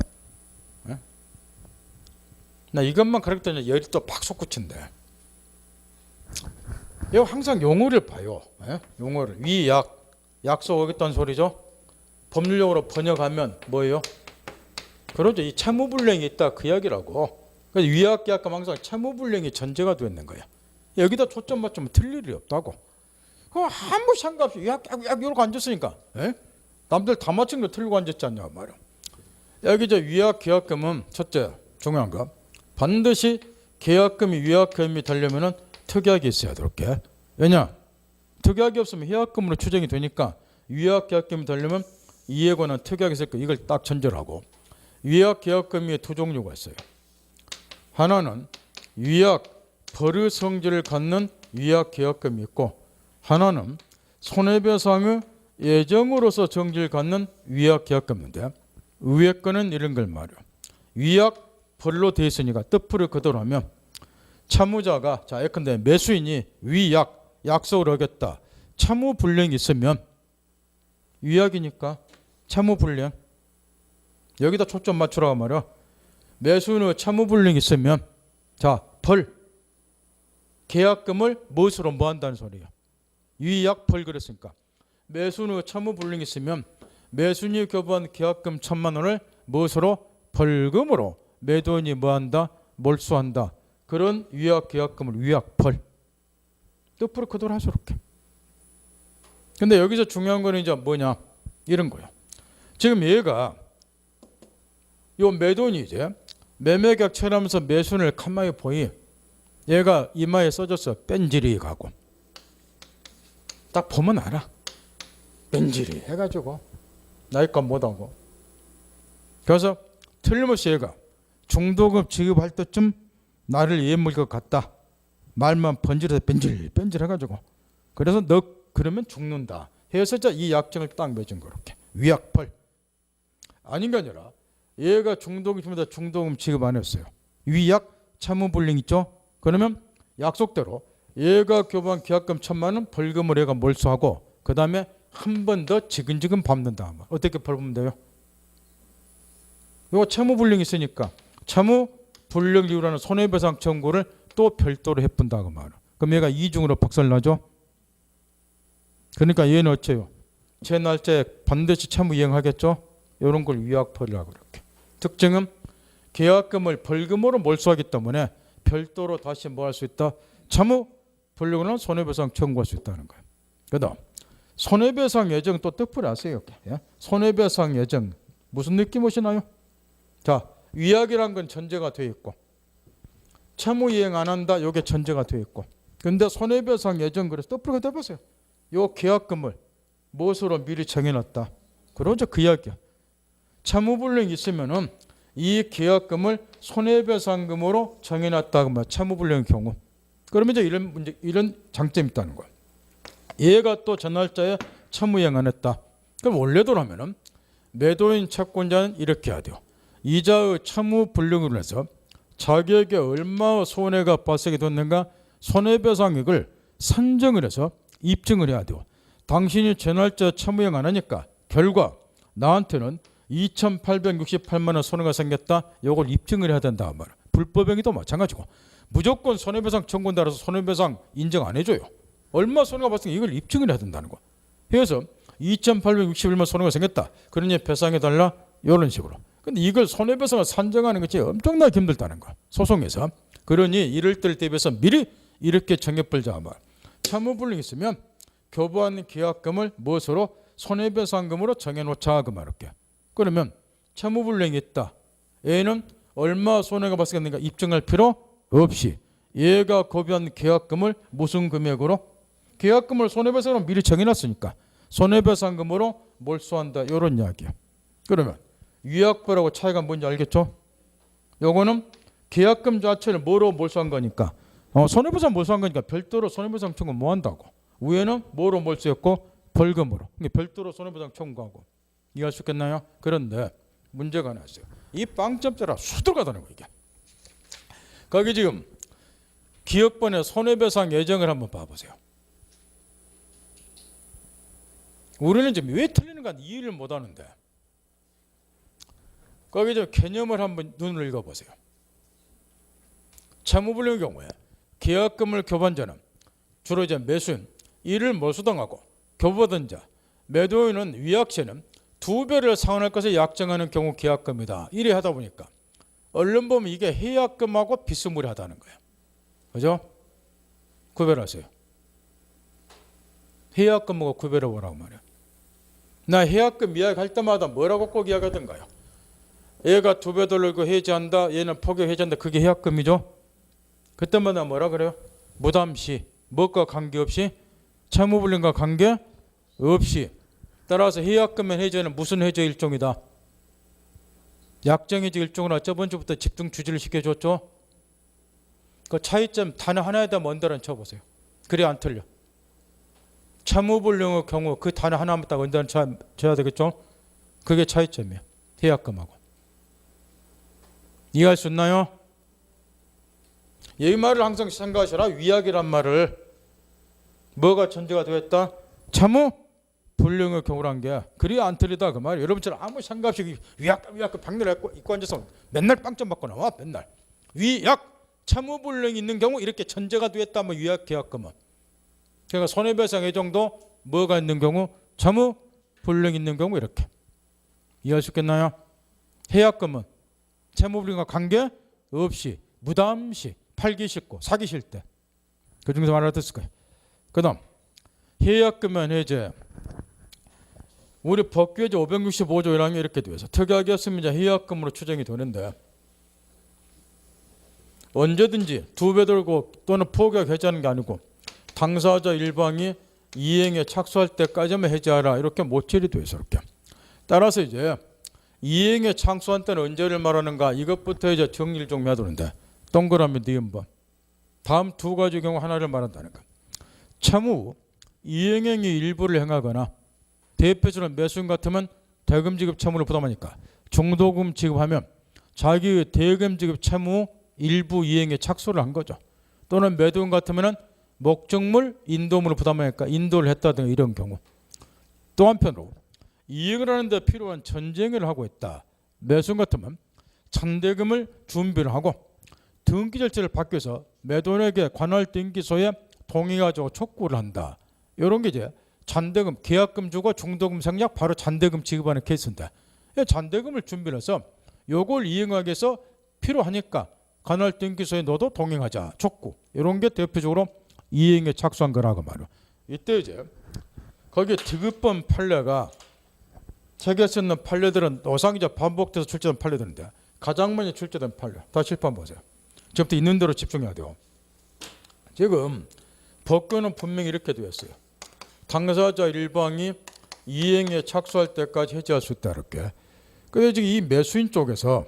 나 이것만 가르쳤더니 열이 또 팍 솟구친데 이거 항상 용어를 봐요. 용어를 위약 약속하겠다는 소리죠. 법률용어로 번역하면 뭐예요? 그러죠. 이 채무불이행이 있다 그 이야기라고. 그래서 위약계약금 항상 채무불이행이 전제가 되어 있는 거야. 여기다 초점 맞추면 틀릴 일이 없다고. 그럼 아무 상관없이 위약 이러고 앉았으니까 남들 다 맞춘 거 틀리고 앉았지 않냐 말이야. 여기 이제 위약계약금은 첫째 중요한 거 반드시 계약금이 위약금이 되려면은 특약이 있어야 이렇게. 왜냐? 특약이 없으면 해약금으로 추정이 되니까 위약계약금이 되려면 이에 관한 특약이 있을 거 이걸 딱 전제하고 위약계약금이 두 종류가 있어요. 하나는 위약 벌의 성질을 갖는 위약계약금이 있고 하나는 손해배상의 예정으로서 정지를 갖는 위약계약금인데 위에 거는 이런 걸 말이야. 위약 벌로 되어 있으니까 뜻풀을 그대로 하면 차무자가 자 예컨대 매수인이 위약 약속을 어겼다. 차무불량이 있으면 위약이니까 차무불량 여기다 초점 맞추라고 말이야. 매수인의 차무불량이 있으면 자 벌 계약금을 무엇으로 뭐 한다는 소리야. 위약 벌 그랬으니까 매수인의 차무불량이 있으면 매수인이 교부한 계약금 1,000만 원을 무엇으로 벌금으로 매도인이 뭐한다 몰수한다. 그런 위약 계약금을 위약 벌 뜻풀이 그대로 하죠 이렇게. 근데 여기서 중요한 거는 이제 뭐냐 이런 거야. 지금 얘가 요 매도인이 이제 매매계약 체결하면서 매수인을 가만히 보이 얘가 이마에 써졌어. 뺀질이 가고 딱 보면 알아. 뺀질이 해가지고 나이값 못하고 그래서 틀림없이 얘가 중도금 지급할 때쯤 나를 이해물 것 같다. 말만 번질해서 뺀질 해가지고 그래서 너 그러면 죽는다 해서 이 약정을 딱 맺은 거 이렇게 위약벌 아닌 게 아니라 얘가 중도금 지급 안 했어요. 위약 차무불량 있죠. 그러면 약속대로 얘가 교부한 계약금 1,000만 원 벌금을 얘가 몰수하고 그 다음에 한 번 더 지근지근 밟는다. 어떻게 벌면 돼요? 이거 차무불량이 있으니까 차무불량 이유라는 손해배상 청구를 또 별도로 해본다고 말이야. 그럼 얘가 이중으로 박살나죠. 그러니까 얘는 어째요? 제 날짜에 반드시 차무 이행하겠죠. 이런 걸 위약벌이라고 그렇게. 특징은 계약금을 벌금으로 몰수하기 때문에 별도로 다시 뭐 할 수 있다? 차무불량은 손해배상 청구할 수 있다는 거예요. 그다음 손해배상 예정 또 뜻풀이 아세요? 손해배상 예정 무슨 느낌 오시나요? 자 위약이란 건 전제가 되어 있고 차무 이행 안 한다 이게 전제가 되어 있고 근데 손해배상 예정 그래서 뜻풀이 그대로 보세요. 요 계약금을 무엇으로 미리 정해놨다. 그러죠 그 이야기야. 차무불량이 있으면은 이 계약금을 손해배상금으로 정해놨다고 말 차무불량의 경우 그러면 이제 이런 장점이 있다는 거야. 얘가 또 전날짜에 차무이행 안 했다. 그럼 원래대로라면은 매도인 채권자는 이렇게 해야 돼요. 이자의 차무불량으로 해서 자기에게 얼마의 손해가 발생이 됐는가 손해배상액을 산정을 해서 입증을 해야 돼요. 당신이 전날짜에 차무이행 안 하니까 결과 나한테는 2,868만 원 손해가 생겼다. 이걸 입증을 해야 된다 말이야. 불법행위도 마찬가지고 무조건 손해배상 청구에 따라서 손해배상 인정 안 해줘요. 얼마 손해가 발생해 이걸 입증을 해야 된다는 거야. 그래서 2,861만 손해가 생겼다. 그러니 배상해달라 이런 식으로. 근데 이걸 손해배상을 산정하는 것이 엄청나게 힘들다는 거야. 소송에서. 그러니 이럴 때를 대비해서 미리 이렇게 정해버리자 말. 차무불량이 있으면 교부한 계약금을 무엇으로 손해배상금으로 정해놓자 그 말할게. 그러면 차무불량이 있다. 얘는 얼마 손해가 발생했는가 입증할 필요 없이 얘가 교부한 계약금을 무슨 금액으로 계약금을 손해배상으로 미리 정해놨으니까 손해배상금으로 몰수한다 이런 이야기야. 그러면 위약벌하고 차이가 뭔지 알겠죠? 요거는 계약금 자체를 뭐로 몰수한 거니까 손해배상 몰수한 거니까 별도로 손해배상 청구 뭐 한다고. 위에는 뭐로 몰수했고 벌금으로. 별도로 손해배상 청구하고. 이해할 수 있겠나요? 그런데 문제가 하나 있어요. 이 빵점자라 수들어가다는 거예요. 이게. 거기 지금 기업번의 손해배상 예정을 한번 봐보세요. 우리는 지금 왜 틀리는가 이해를 못하는데 거기 좀 개념을 한번 눈을 읽어보세요. 차무불량의 경우에 계약금을 교부한 자는 주로 이제 매수인 이를 몰수당하고 교부받은 자 매도인은 위약시에는 2배를 상환할 것을 약정하는 경우 계약금이다. 이래 하다 보니까 얼른 보면 이게 해약금하고 비스무리하다는 거예요. 그죠? 구별하세요. 해약금하고 구별해 보라고 말이야. 나 해약금 이야기할 때마다 뭐라고 꼭 이야기하던가요? 얘가 2배 돌리고 해지한다. 얘는 포기 해지한다. 그게 해약금이죠. 그때마다 뭐라 그래요? 무담시 뭐가 관계없이 채무불능과 관계없이 따라서 해약금면 해제는 무슨 해제 일종이다? 약정해제 일종으로 저번 주부터 집중 주지를 시켜줬죠. 그 차이점 단어 하나에다 먼저는 쳐보세요. 그래 안 틀려. 채무불능의 경우 그 단어 하나만 딱 먼저는 쳐야 되겠죠. 그게 차이점이에요. 해약금하고. 이해할 수 있나요? 이 말을 항상 생각하셔라. 위약이란 말을 뭐가 전제가 되었다? 채무불능의 경우란 게 그리 안 틀리다 그 말이에요. 여러분처럼 아무 생각 없이 위약 박내를 입고 앉아서 맨날 빵점 받고 나와. 맨날 위약 채무불능이 있는 경우 이렇게 전제가 되었다. 뭐 위약 계약금은 그러니까 손해배상 예정도 뭐가 있는 경우 채무불능이 있는 경우 이렇게 이해할 수 있겠나요? 해약금은 채무불능과 관계없이 무담시 팔기 싫고 사기 싫을 때 그 중에서 알아듣을 거예요. 그 다음 해약금면 해제 우리 법규제 565조 1항에 이렇게 되어 있어. 특약이 없으면 이제 해약금으로 추정이 되는데 언제든지 두 배 들고 또는 포기하고 해제하는 게 아니고 당사자 일방이 이행에 착수할 때까지만 해제하라 이렇게 모칠이 되어 있어. 이렇게 따라서 이제 이행에 착수한 때는 언제를 말하는가 이것부터 이제 정리를 좀 해야 되는데 동그라미 니은번 다음 두 가지 경우 하나를 말한다는 거. 채무 이행행위 일부를 행하거나 대표적으로 매수인 같으면 대금 지급 채무를 부담하니까 중도금 지급하면 자기의 대금 지급 채무 일부 이행에 착수를 한 거죠. 또는 매도인 같으면 목적물 인도물을 부담하니까 인도를 했다든가 이런 경우. 또 한편으로 이행을 하는데 필요한 전쟁을 하고 있다. 매수인 같으면 잔대금을 준비를 하고 등기 절차를 바뀌어서 매도인에게 관할 등기소에 동의가지고 촉구를 한다. 이런 게 이제 잔대금, 계약금 주고 중도금 생략 바로 잔대금 지급하는 케이스인데 잔대금을 준비를 해서 요걸 이행하기 위해서 필요하니까 관할 등기소에 너도 동행하자 촉구 이런 게 대표적으로 이행에 착수한 거라고 말이야. 이때 이제 거기에 디귿번 판례가 책에 쓰는 판례들은 노상이자 반복돼서 출제된 판례들인데 가장 많이 출제된 판례 다 칠판 보세요. 지금부터 있는 대로 집중해야 돼요. 지금 법규는 분명히 이렇게 되어 있어요. 당사자 일방이 이행에 착수할 때까지 해지할 수 있다 이렇게. 그런데 지금 이 매수인 쪽에서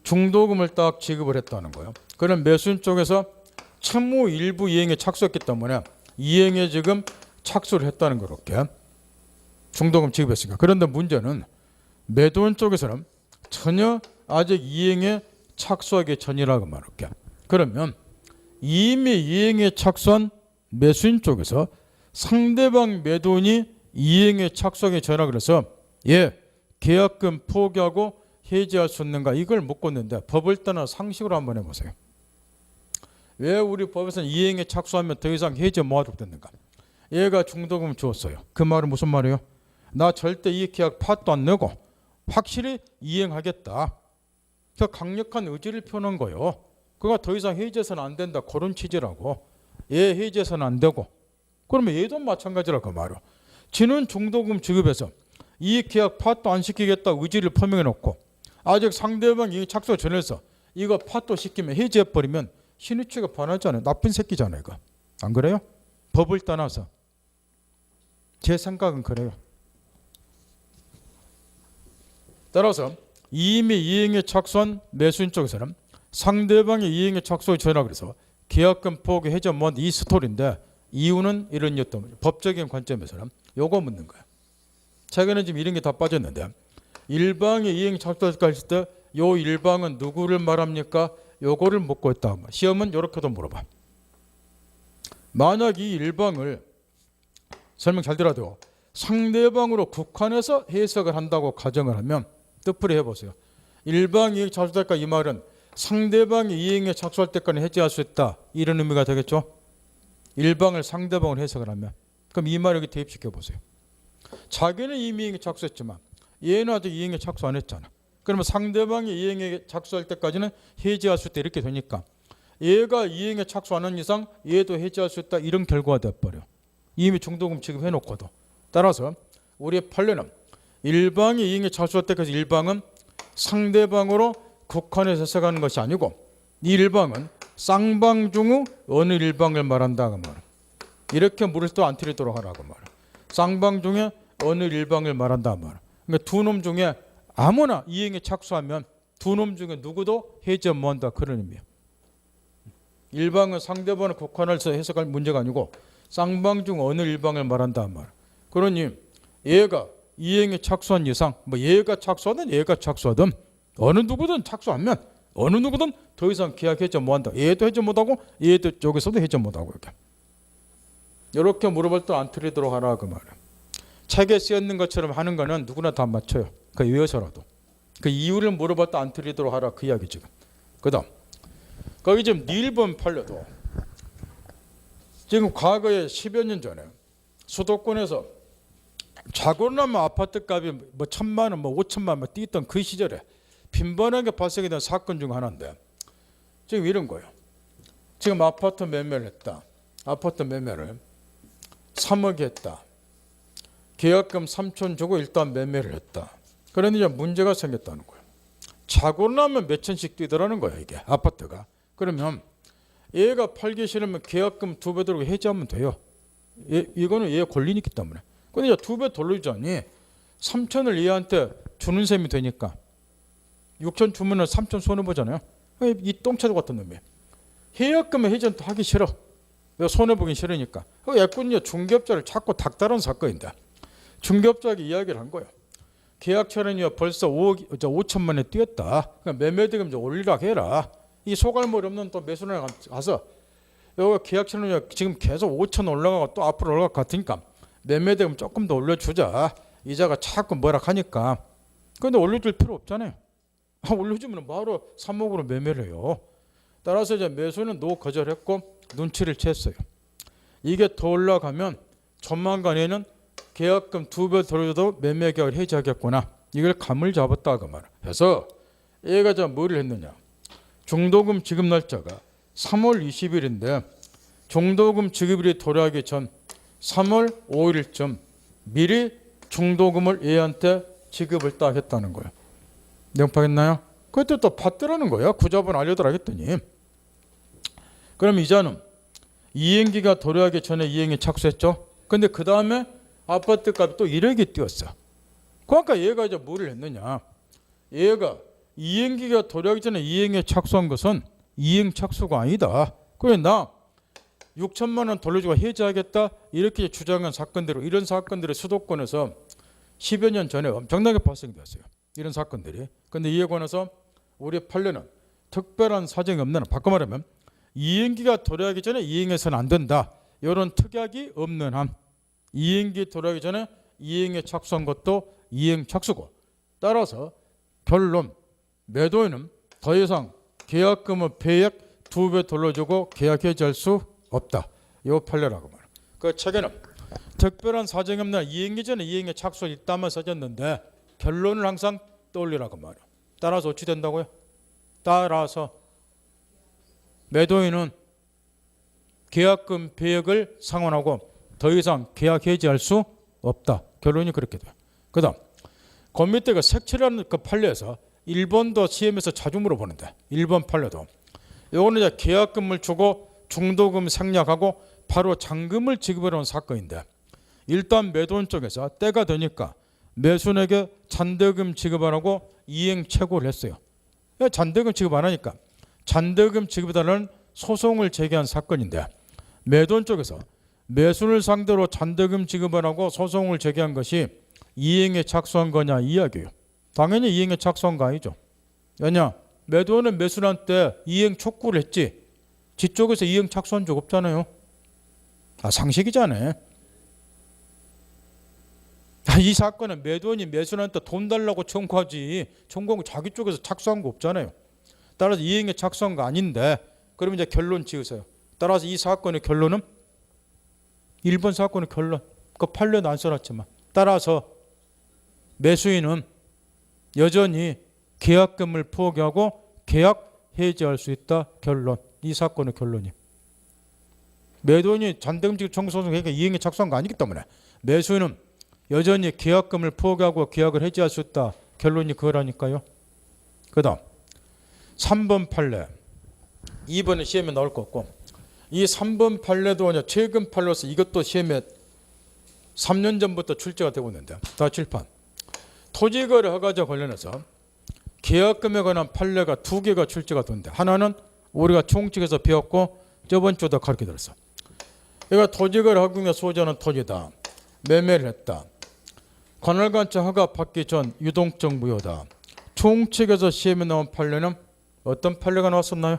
중도금을 딱 지급을 했다는 거예요. 그럼 매수인 쪽에서 채무 일부 이행에 착수했기 때문에 이행에 지금 착수를 했다는 거 이렇게 중도금 지급했으니까. 그런데 문제는 매도인 쪽에서는 전혀 아직 이행에 착수하기 전이라고 말할게. 그러면 이미 이행에 착수한 매수인 쪽에서 상대방 매도인이 이행에 착수하기 전이라 그래서 계약금 포기하고 해지할 수 있는가 이걸 묻고있는데 법을 떠나 상식으로 한번 해보세요. 왜 우리 법에서는 이행에 착수하면 더 이상 해지 못하도록 됐는가? 얘가 중도금을 주었어요. 그 말은 무슨 말이에요? 나 절대 이 계약 팥도 안 내고 확실히 이행하겠다. 그 강력한 의지를 표현한 거예요. 그가 더 이상 해지해서는 안 된다. 그런 취지라고. 얘 해지해서는 안 되고. 그러면 얘도 마찬가지라고 말이야. 지는 중도금 지급해서 이 계약 팥도 안 시키겠다 의지를 표명해 놓고 아직 상대방이 착수 전해서 이거 팥도 시키면 해지해버리면 신의치가 반하잖아요. 나쁜 새끼잖아요. 이거. 안 그래요? 법을 떠나서. 제 생각은 그래요. 따라서 이미 이행에 착수한 매수인 쪽에서는 상대방이 이행에 착수에 전화 그래서 계약금 포기 해지 못 이 스토리인데 이유는 이런 이었던 거죠. 법적인 관점에서는 요거 묻는 거예요. 최근에 지금 이런 게 다 빠졌는데 일방이 이행 착수할 때 요 일방은 누구를 말합니까? 요거를 묻고 있다. 시험은 이렇게도 물어봐. 만약 이 일방을 설명 잘 들어도 상대방으로 국한해서 해석을 한다고 가정을 하면 뜻풀이 해보세요. 일방 이행 착수할 때 이 말은 상대방이 이행에 착수할 때까지 해지할 수 있다. 이런 의미가 되겠죠. 일방을 상대방으로 해석을 하면 그럼 이 말 여기 대입시켜 보세요. 자기는 이미 이행에 착수했지만 얘는 아직 이행에 착수 안 했잖아. 그러면 상대방이 이행에 착수할 때까지는 해지할 수 있다 이렇게 되니까 얘가 이행에 착수 안 한 이상 얘도 해지할 수 있다 이런 결과가 돼버려. 이미 중도금 지급해놓고도. 따라서 우리의 판례는 일방이 이행에 착수할 때까지 일방은 상대방으로 국한해서 해석하는 것이 아니고 이 일방은 쌍방 중 어느 일방을 말한다 그 말. 이렇게 물을 또 안 틀리도록 하라고 말. 쌍방 중에 어느 일방을 말한다 말. 그러니까 두 놈 중에 아무나 이행에 착수하면 두 놈 중에 누구도 해지 업무한다 그런 의미야. 일방은 상대방을 국한해서 해석할 문제가 아니고 쌍방 중 어느 일방을 말한다 말. 그러니 얘가 이행에 착수한 이상 뭐 얘가 착수하든 얘가 착수하든 어느 누구든 착수하면 어느 누구든 더 이상 계약 해지 못한다. 얘도 해지 못하고 얘도 쪽에서도 해지 못하고 이렇게 물어볼 때 안 틀리도록 하라 그 말이야. 책에 쓰여있는 것처럼 하는 거는 누구나 다 맞춰요. 그 외워서라도. 그 이유를 물어볼 때 안 틀리도록 하라 그 이야기 지금. 그다음 거기 지금 일본 팔려도 지금 과거에 10여 년 전에 수도권에서 자고 나면 아파트 값이 뭐 1,000만 원, 뭐 5천만 원 뛰었던 그 시절에 빈번하게 발생이 된 사건 중 하나인데 지금 이런 거예요. 지금 아파트 매매를 했다. 아파트 매매를 3억에 했다. 계약금 3천 주고 일단 매매를 했다. 그런데 이제 문제가 생겼다는 거예요. 자고 나면 몇 천씩 뛰더라는 거야 이게 아파트가. 그러면 얘가 팔기 싫으면 계약금 2배 들고 해지하면 돼요. 이거는 얘 권리는 있기 때문에. 근데 이제 2배 돌려주자니 3천을 얘한테 주는 셈이 되니까 6천 주면은 3천 손해 보잖아요. 이 똥차도 같은 놈이 계약금에 해지는 또 하기 싫어. 내가 손해 보긴 싫으니까. 애꾼이 중개업자를 자꾸 닥달한 사건인데 중개업자에게 이야기를 한 거예요. 계약처는 벌써 5천만 원에 뛰었다. 그러니까 매매대금 좀 올리라 해라. 이 소갈머리 없는 또 매수원에 가서 여기 계약처는 지금 계속 5천 올라가고 또 앞으로 올라갈 것 같으니까 매매대금 조금 더 올려주자. 이자가 자꾸 뭐라 하니까. 그런데 올려줄 필요 없잖아요. 올려주면 바로 3억으로 매매를 해요. 따라서 이제 매수는 노 거절했고 눈치를 챘어요. 이게 더 올라가면 조만간에는 계약금 2배 돌려도 매매 계약을 해지하겠구나. 이걸 감을 잡았다 그 말. 해서 얘가 저 뭐를 했느냐. 중도금 지급 날짜가 3월 20일인데 중도금 지급일이 도래하기 전 3월 5일쯤 미리 중도금을 얘한테 지급을 딱 했다는 거예요. 명파겠나요? 그때 또 받더라는 거야. 구자본 알려달라 했더니. 그럼 이자는 이행기가 도래하기 전에 이행에 착수했죠. 근데 그 다음에 아파트 값이 또 1억이 뛰었어. 그러니까 얘가 이제 뭐를 했느냐. 얘가 이행기가 도래하기 전에 이행에 착수한 것은 이행 착수가 아니다. 그래 나 6천만 원 돌려주고 해지하겠다. 이렇게 주장한 사건대로 이런 사건들이 수도권에서 10여 년 전에 엄청나게 발생됐어요. 이런 사건들이. 근데 이에 관해서 우리 판례는 특별한 사정이 없는 한, 바꿔 말하면 이행기가 도래하기 전에 이행해서는 안 된다. 이런 특약이 없는 한 이행기 도래하기 전에 이행에 착수한 것도 이행 착수고 따라서 결론 매도인은 더 이상 계약금의 배액 2배 돌려주고 계약 해지할 수 없다. 이 판례라고 말이야. 그 책에는 특별한 사정이 없는 한 이행기 전에 이행에 착수했다만 써졌는데 결론을 항상 떠올리라고 말이야. 따라서 어찌 된다고요? 따라서 매도인은 계약금 배액을 상환하고 더 이상 계약 해지할 수 없다. 결론이 그렇게 돼요. 그 다음 그 밑에 그 색칠하는 그 판례에서 1번도 시험에서 자주 물어보는데 1번 판례도 이거는 이제 계약금을 주고 중도금 생략하고 바로 잔금을 지급하려는 사건인데 일단 매도인 쪽에서 때가 되니까 매수인에게 잔대금 지급하라고 이행 최고를 했어요. 잔대금 지급 안 하니까 잔대금 지급해달라는 소송을 제기한 사건인데 매도인 쪽에서 매수인을 상대로 잔대금 지급하라고 소송을 제기한 것이 이행에 착수한 거냐 이야기예요. 당연히 이행에 착수한 거 아니죠. 왜냐 매도인은 매수인한테 이행 촉구를 했지 뒤쪽에서 이행 착수한 적 없잖아요. 상식이잖아요. 이 사건은 매도인이 매수인한테 돈 달라고 청구하지 청구하고 자기 쪽에서 착수한 거 없잖아요. 따라서 이행에 착수한 거 아닌데 그럼 이제 결론 지으세요. 따라서 이 사건의 결론은 1번 사건의 결론 그 판례는 안 써놨지만 따라서 매수인은 여전히 계약금을 포기하고 계약 해지할 수 있다. 결론. 이 사건의 결론이 매도인이 잔대금 지급 청구 소송 그러니까 이행에 착수한 거 아니기 때문에 매수인은 여전히 계약금을 포기하고 계약을 해지할 수 있다. 결론이 그거라니까요. 그 다음 3번 판례 2번은 시험에 나올 거 없고, 이 3번 판례도 최근 판례로서 이것도 시험에 3년 전부터 출제가 되고 있는데 다 칠판. 토지거래 허가제 관련해서 계약금에 관한 판례가 2개가 출제가 되는데, 하나는 우리가 총칙에서 배웠고 저번 주도 가르쳐 들었어. 이거 토지거래 허가의 소유자는 토지다, 매매를 했다, 관할관청 허가 받기 전 유동적 무효다. 총칙에서 시험에 나온 판례는 어떤 판례가 나왔었나요?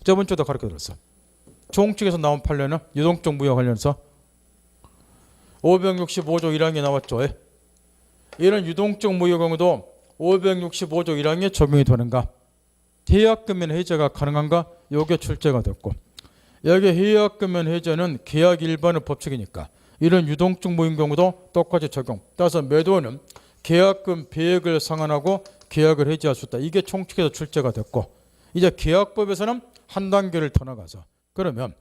저번 주도 가르쳐 들었어. 총칙에서 나온 판례는 유동적 무효 관련해서 565조 1항이 나왔죠. 이런 유동적 무효 경우도 565조 1항에 적용이 되는가? 해약금면 해제가 가능한가? 요게 출제가 됐고, 여기 해약금면 해제는 계약 일반의 법칙이니까 이런 유동적 무효인 경우도 똑같이 적용. 따라서 매도는 계약금 배액을 상환하고 계약을 해지할 수 있다. 이게 총칙에서 출제가 됐고, 이제 계약법에서는 한 단계를 더 나가서, 그러면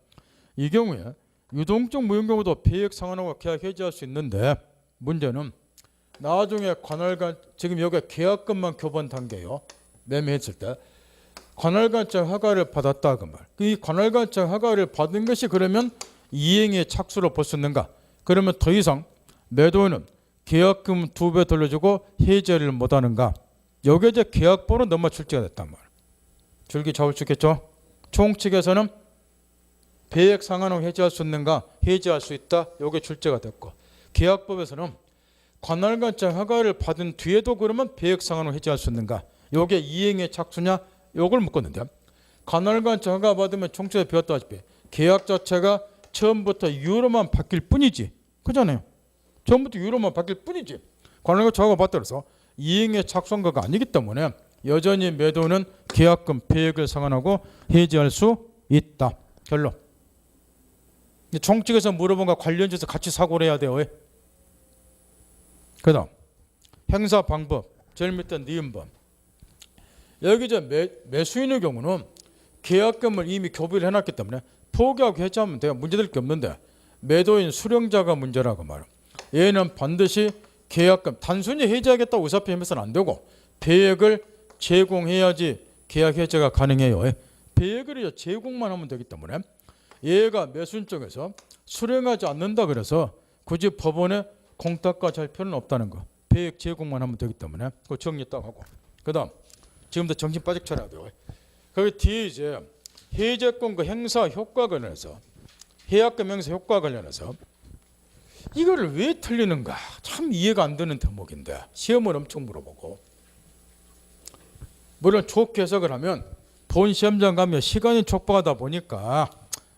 이 경우에 유동적 무효인 경우도 배액 상환하고 계약 해지할 수 있는데, 문제는 나중에 관할관, 지금 여기 계약금만 교본 단계요. 매매했을 때 관할관청 허가를 받았다 그 말. 이 관할관청 허가를 받은 것이 그러면 이행의 착수로 볼 수 있는가? 그러면 더 이상 매도인은 계약금 2배 돌려주고 해제를 못하는가? 여기에 이제 계약법으로 넘어 출제가 됐단 말. 줄기 잡을 수 있겠죠? 총칙에서는 배액 상환하고 해제할 수 있는가? 해제할 수 있다. 여기 출제가 됐고, 계약법에서는 관할관청 허가를 받은 뒤에도 그러면 배액 상환을 해제할 수 있는가? 요게 이행의 착수냐? 요걸 묻었는데, 관할관청 허가 받으면 총칙에 배웠다시피 계약 자체가 처음부터 유효로만 바뀔 뿐이지, 그잖아요. 처음부터 유효로만 바뀔 뿐이지 관할관청 허가 받더라서 이행의 착수한 거가 아니기 때문에 여전히 매도는 계약금 배액을 상환하고 해지할 수 있다. 결론. 총칙에서 물어본 거 관련해서 같이 사고를 해야 돼요. 그 다음 행사 방법, 제일 밑에 니은번. 여기 이제 매수인의 경우는 계약금을 이미 교부를 해놨기 때문에 포기하고 해지하면 돼요. 문제될 게 없는데, 매도인 수령자가 문제라고 말이야. 얘는 반드시 계약금 단순히 해지하겠다고 의사표시해서는 안 되고 배액을 제공해야지 계약 해지가 가능해요. 배액을 제공만 하면 되기 때문에 얘가 매수인 쪽에서 수령하지 않는다 그래서 굳이 법원에 공탁까지 할 필요는 없다는 거. 배액 제공만 하면 되기 때문에 그거 정리 딱 하고, 그 다음 지금부터 정신 빠질 차려야 돼요. 거기 뒤에 이제 해제권과 행사 효과 관련해서, 해약금 행사 효과 관련해서 이거를 왜 틀리는가 참 이해가 안 되는 대목인데 시험을 엄청 물어보고, 물론 좋게 해석을 하면 본 시험장 가면 시간이 촉박하다 보니까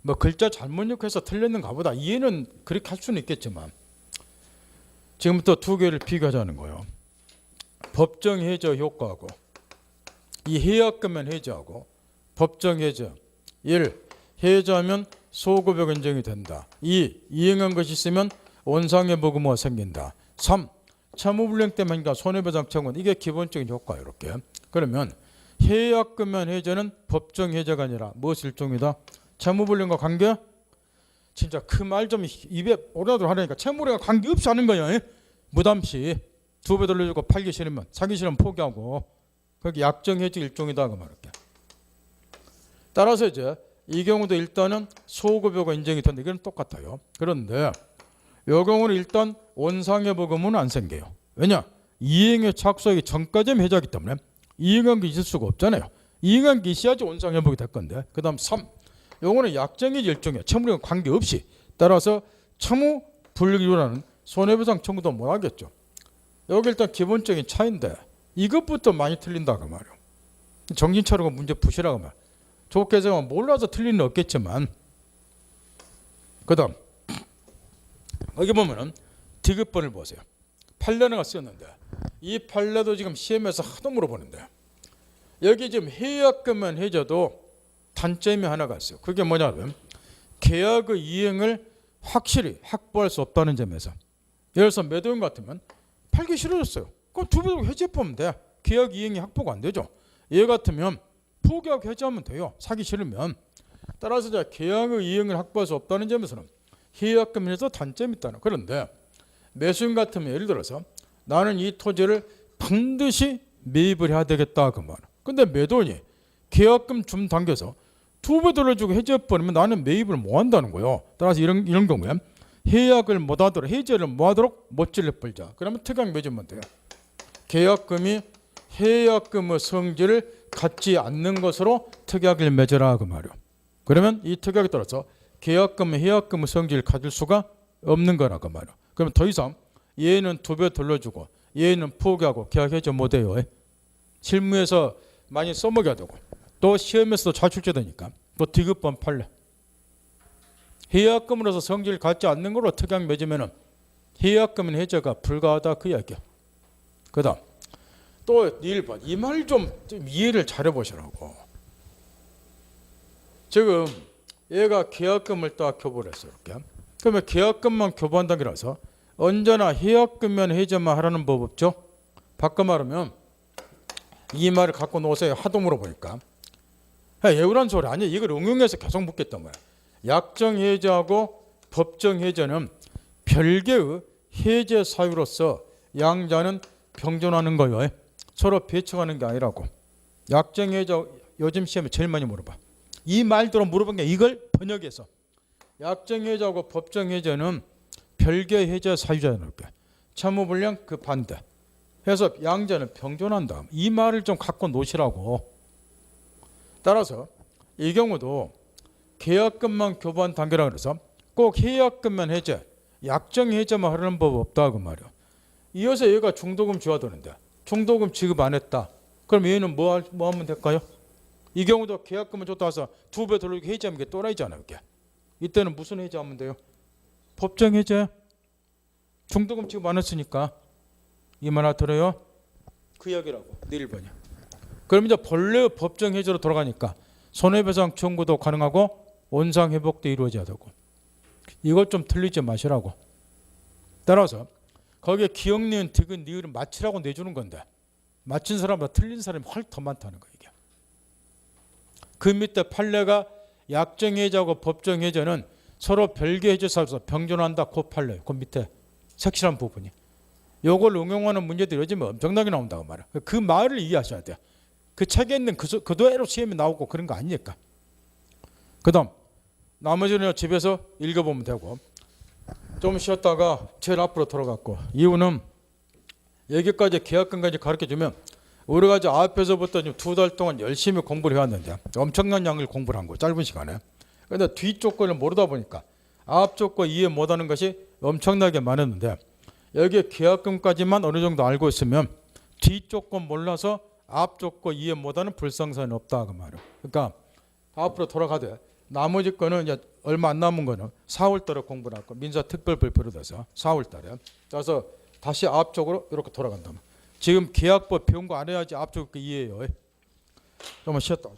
뭐 글자 잘못 읽혀서 틀렸는가 보다 이해는 그렇게 할 수는 있겠지만, 지금부터 2개를 비교하자는 거예요. 법정 해제 효과하고 이 해약금면 해제하고 법정 해제. 1. 해제하면 소급액 인정이 된다. 2. 이행한 것이 있으면 원상의 보금화가 생긴다. 3. 채무불이행 때문에 손해배상 청구. 이게 기본적인 효과예요. 이렇게. 그러면 해약금면 해제는 법정 해제가 아니라 무엇 일종이다? 채무불이행과 관계? 진짜 그 말 좀 입에 오르도록 하려니까 채무불이행과 관계없이 하는 거야. 무담시 2배 돌려주고 팔기 싫으면, 사기 싫으면 포기하고, 그게 약정해지 일종이다 그 말할게. 따라서 이제 이 경우도 일단은 소급여가 인정이 된다. 이건 똑같아요. 그런데 이 경우는 일단 원상의 보금은 안 생겨요. 왜냐? 이행에 착수하기 전까지는 해제하기 때문에 이행한 게 있을 수가 없잖아요. 이행한 게 있어야지 원상회복이 될 건데. 그 다음 3. 요거는 약정해지 일종이야. 채무랑 관계없이. 따라서 채무 불이익이 일어나는 손해배상 청구도 못 하겠죠. 여기 일단 기본적인 차이인데 이것부터 많이 틀린다 그 말이에요. 정신 차리고 문제 푸시라고 말. 좋게 해석하면 몰라서 틀리는 없겠지만, 그 다음 여기 보면은 디귿번을 보세요. 판례가 쓰였는데 이 판례도 지금 시험에서 하도 물어보는데, 여기 지금 해약금면 해제도 단점이 하나가 있어요. 그게 뭐냐면 계약의 이행을 확실히 확보할 수 없다는 점에서, 예를 들어서 매도인 같으면 팔기 싫어졌어요. 그럼 2배 해지해보면 돼. 계약 이행이 확보가 안 되죠. 얘 같으면 포기하고 해지하면 돼요. 사기 싫으면. 따라서 이제 계약의 이행을 확보할 수 없다는 점에서는 해약금면에서 단점이 있다는. 그런데 매수인 같으면 예를 들어서 나는 이 토지를 반드시 매입을 해야 되겠다 그 말. 근데 매도인이 계약금 줌 당겨서 2배 돌려주고 해제해버리면 나는 매입을 못 한다는 거예요. 따라서 이런 경우에 해약을 못하도록 해제를 못하도록 못질러 벌자. 그러면 특약 맺으면 돼요. 계약금이 해약금의 성질을 갖지 않는 것으로 특약을 맺어라 그 말이에요. 그러면 이 특약에 따라서 계약금은 해약금의 성질을 가질 수가 없는 거라 그 말이에요. 그러면 더 이상 얘는 2배 돌려주고 얘는 포기하고 계약 해제 못해요. 실무에서 많이 써먹여야 되고 또 시험에서도 잘 출제되니까 또 디귿번 판례. 해약금으로서 성질을 갖지 않는 걸로 특약 맺으면 해약금은 해제가 불가하다 그 이야기야. 그 다음 또 1번 이 말 좀 이해를 잘해보시라고. 지금 얘가 계약금을 딱 교부를 했어요. 이렇게. 그러면 계약금만 교부한다기라서 언제나 해약금면 해제만 하라는 법 없죠. 바꿔 말하면 이 말을 갖고 놓으세요. 하도 물어보니까 예우란 소리 아니야. 이걸 응용해서 계속 묻겠단 말이야. 약정 해제하고 법정 해제는 별개의 해제 사유로서 양자는 병존하는 거예요. 서로 배척하는 게 아니라고. 약정 해제 요즘 시험에 제일 많이 물어봐. 이 말대로 물어본 게 이걸 번역해서 약정 해제하고 법정 해제는 별개 해제 사유자는 게 채무불량 그 반대. 해서 양자는 병존한다. 이 말을 좀 갖고 놓으시라고. 따라서 이 경우도 계약금만 교부한 단계라 그래서 꼭 해약금만 해제, 약정 해제만 하려는 법 없다 그 말이야. 이어서 얘가 중도금 줘야 되는데 중도금 지급 안 했다. 그럼 얘는 뭐 하면 될까요? 이 경우도 계약금을 줬다 와서 2배 돌리고 해제하면 이게 또라이잖아요. 이게. 이때는 무슨 해제하면 돼요? 법정 해제. 중도금 지급 안 했으니까 이 말 들어요? 그 이야기라고. 네 1번이야. 그럼 이제 본래 법정 해제로 돌아가니까 손해배상 청구도 가능하고 원상 회복도 이루어져야 되고 이걸 좀 틀리지 마시라고. 따라서 거기에 기억, 니은, 디귿, 니을을 맞추라고 내주는 건데 맞힌 사람보다 틀린 사람이 훨씬 더 많다는 거예요. 이게. 그 밑에 판례가 약정 해제하고 법정 해제는 서로 별개 해제 사유에서 병존한다. 그 판례. 그 밑에 색칠한 부분이. 요걸 응용하는 문제들이 요즘에 엄청나게 나온다고 말이야. 그 말을 이해하셔야 돼요. 그 책에 있는 그대로 시험에 나오고 그런 거 아니니까. 그 다음 나머지는 집에서 읽어보면 되고 좀 쉬었다가 제일 앞으로 돌아갔고 이유는 여기까지 계약금까지 가르쳐주면 우리가 이제 앞에서부터 2달 동안 열심히 공부를 해왔는데 엄청난 양을 공부를 한 거예요. 짧은 시간에. 그런데 뒤쪽 거를 모르다 보니까 앞쪽 거 이해 못하는 것이 엄청나게 많았는데 여기에 계약금까지만 어느 정도 알고 있으면 뒤쪽 거 몰라서 앞쪽 거 이해 못하는 불상사는 없다 그 말이에요. 그러니까 앞으로 돌아가되 나머지 거는 이제 얼마 안 남은 거는 4월 달에 공부를 할 거. 민사 특별 발표로 돼서 4월 달에. 그래서 다시 앞쪽으로 이렇게 돌아간다. 지금 계약법 배운 거 안 해야지 앞쪽 거 이해해요. 좀 쉬었다.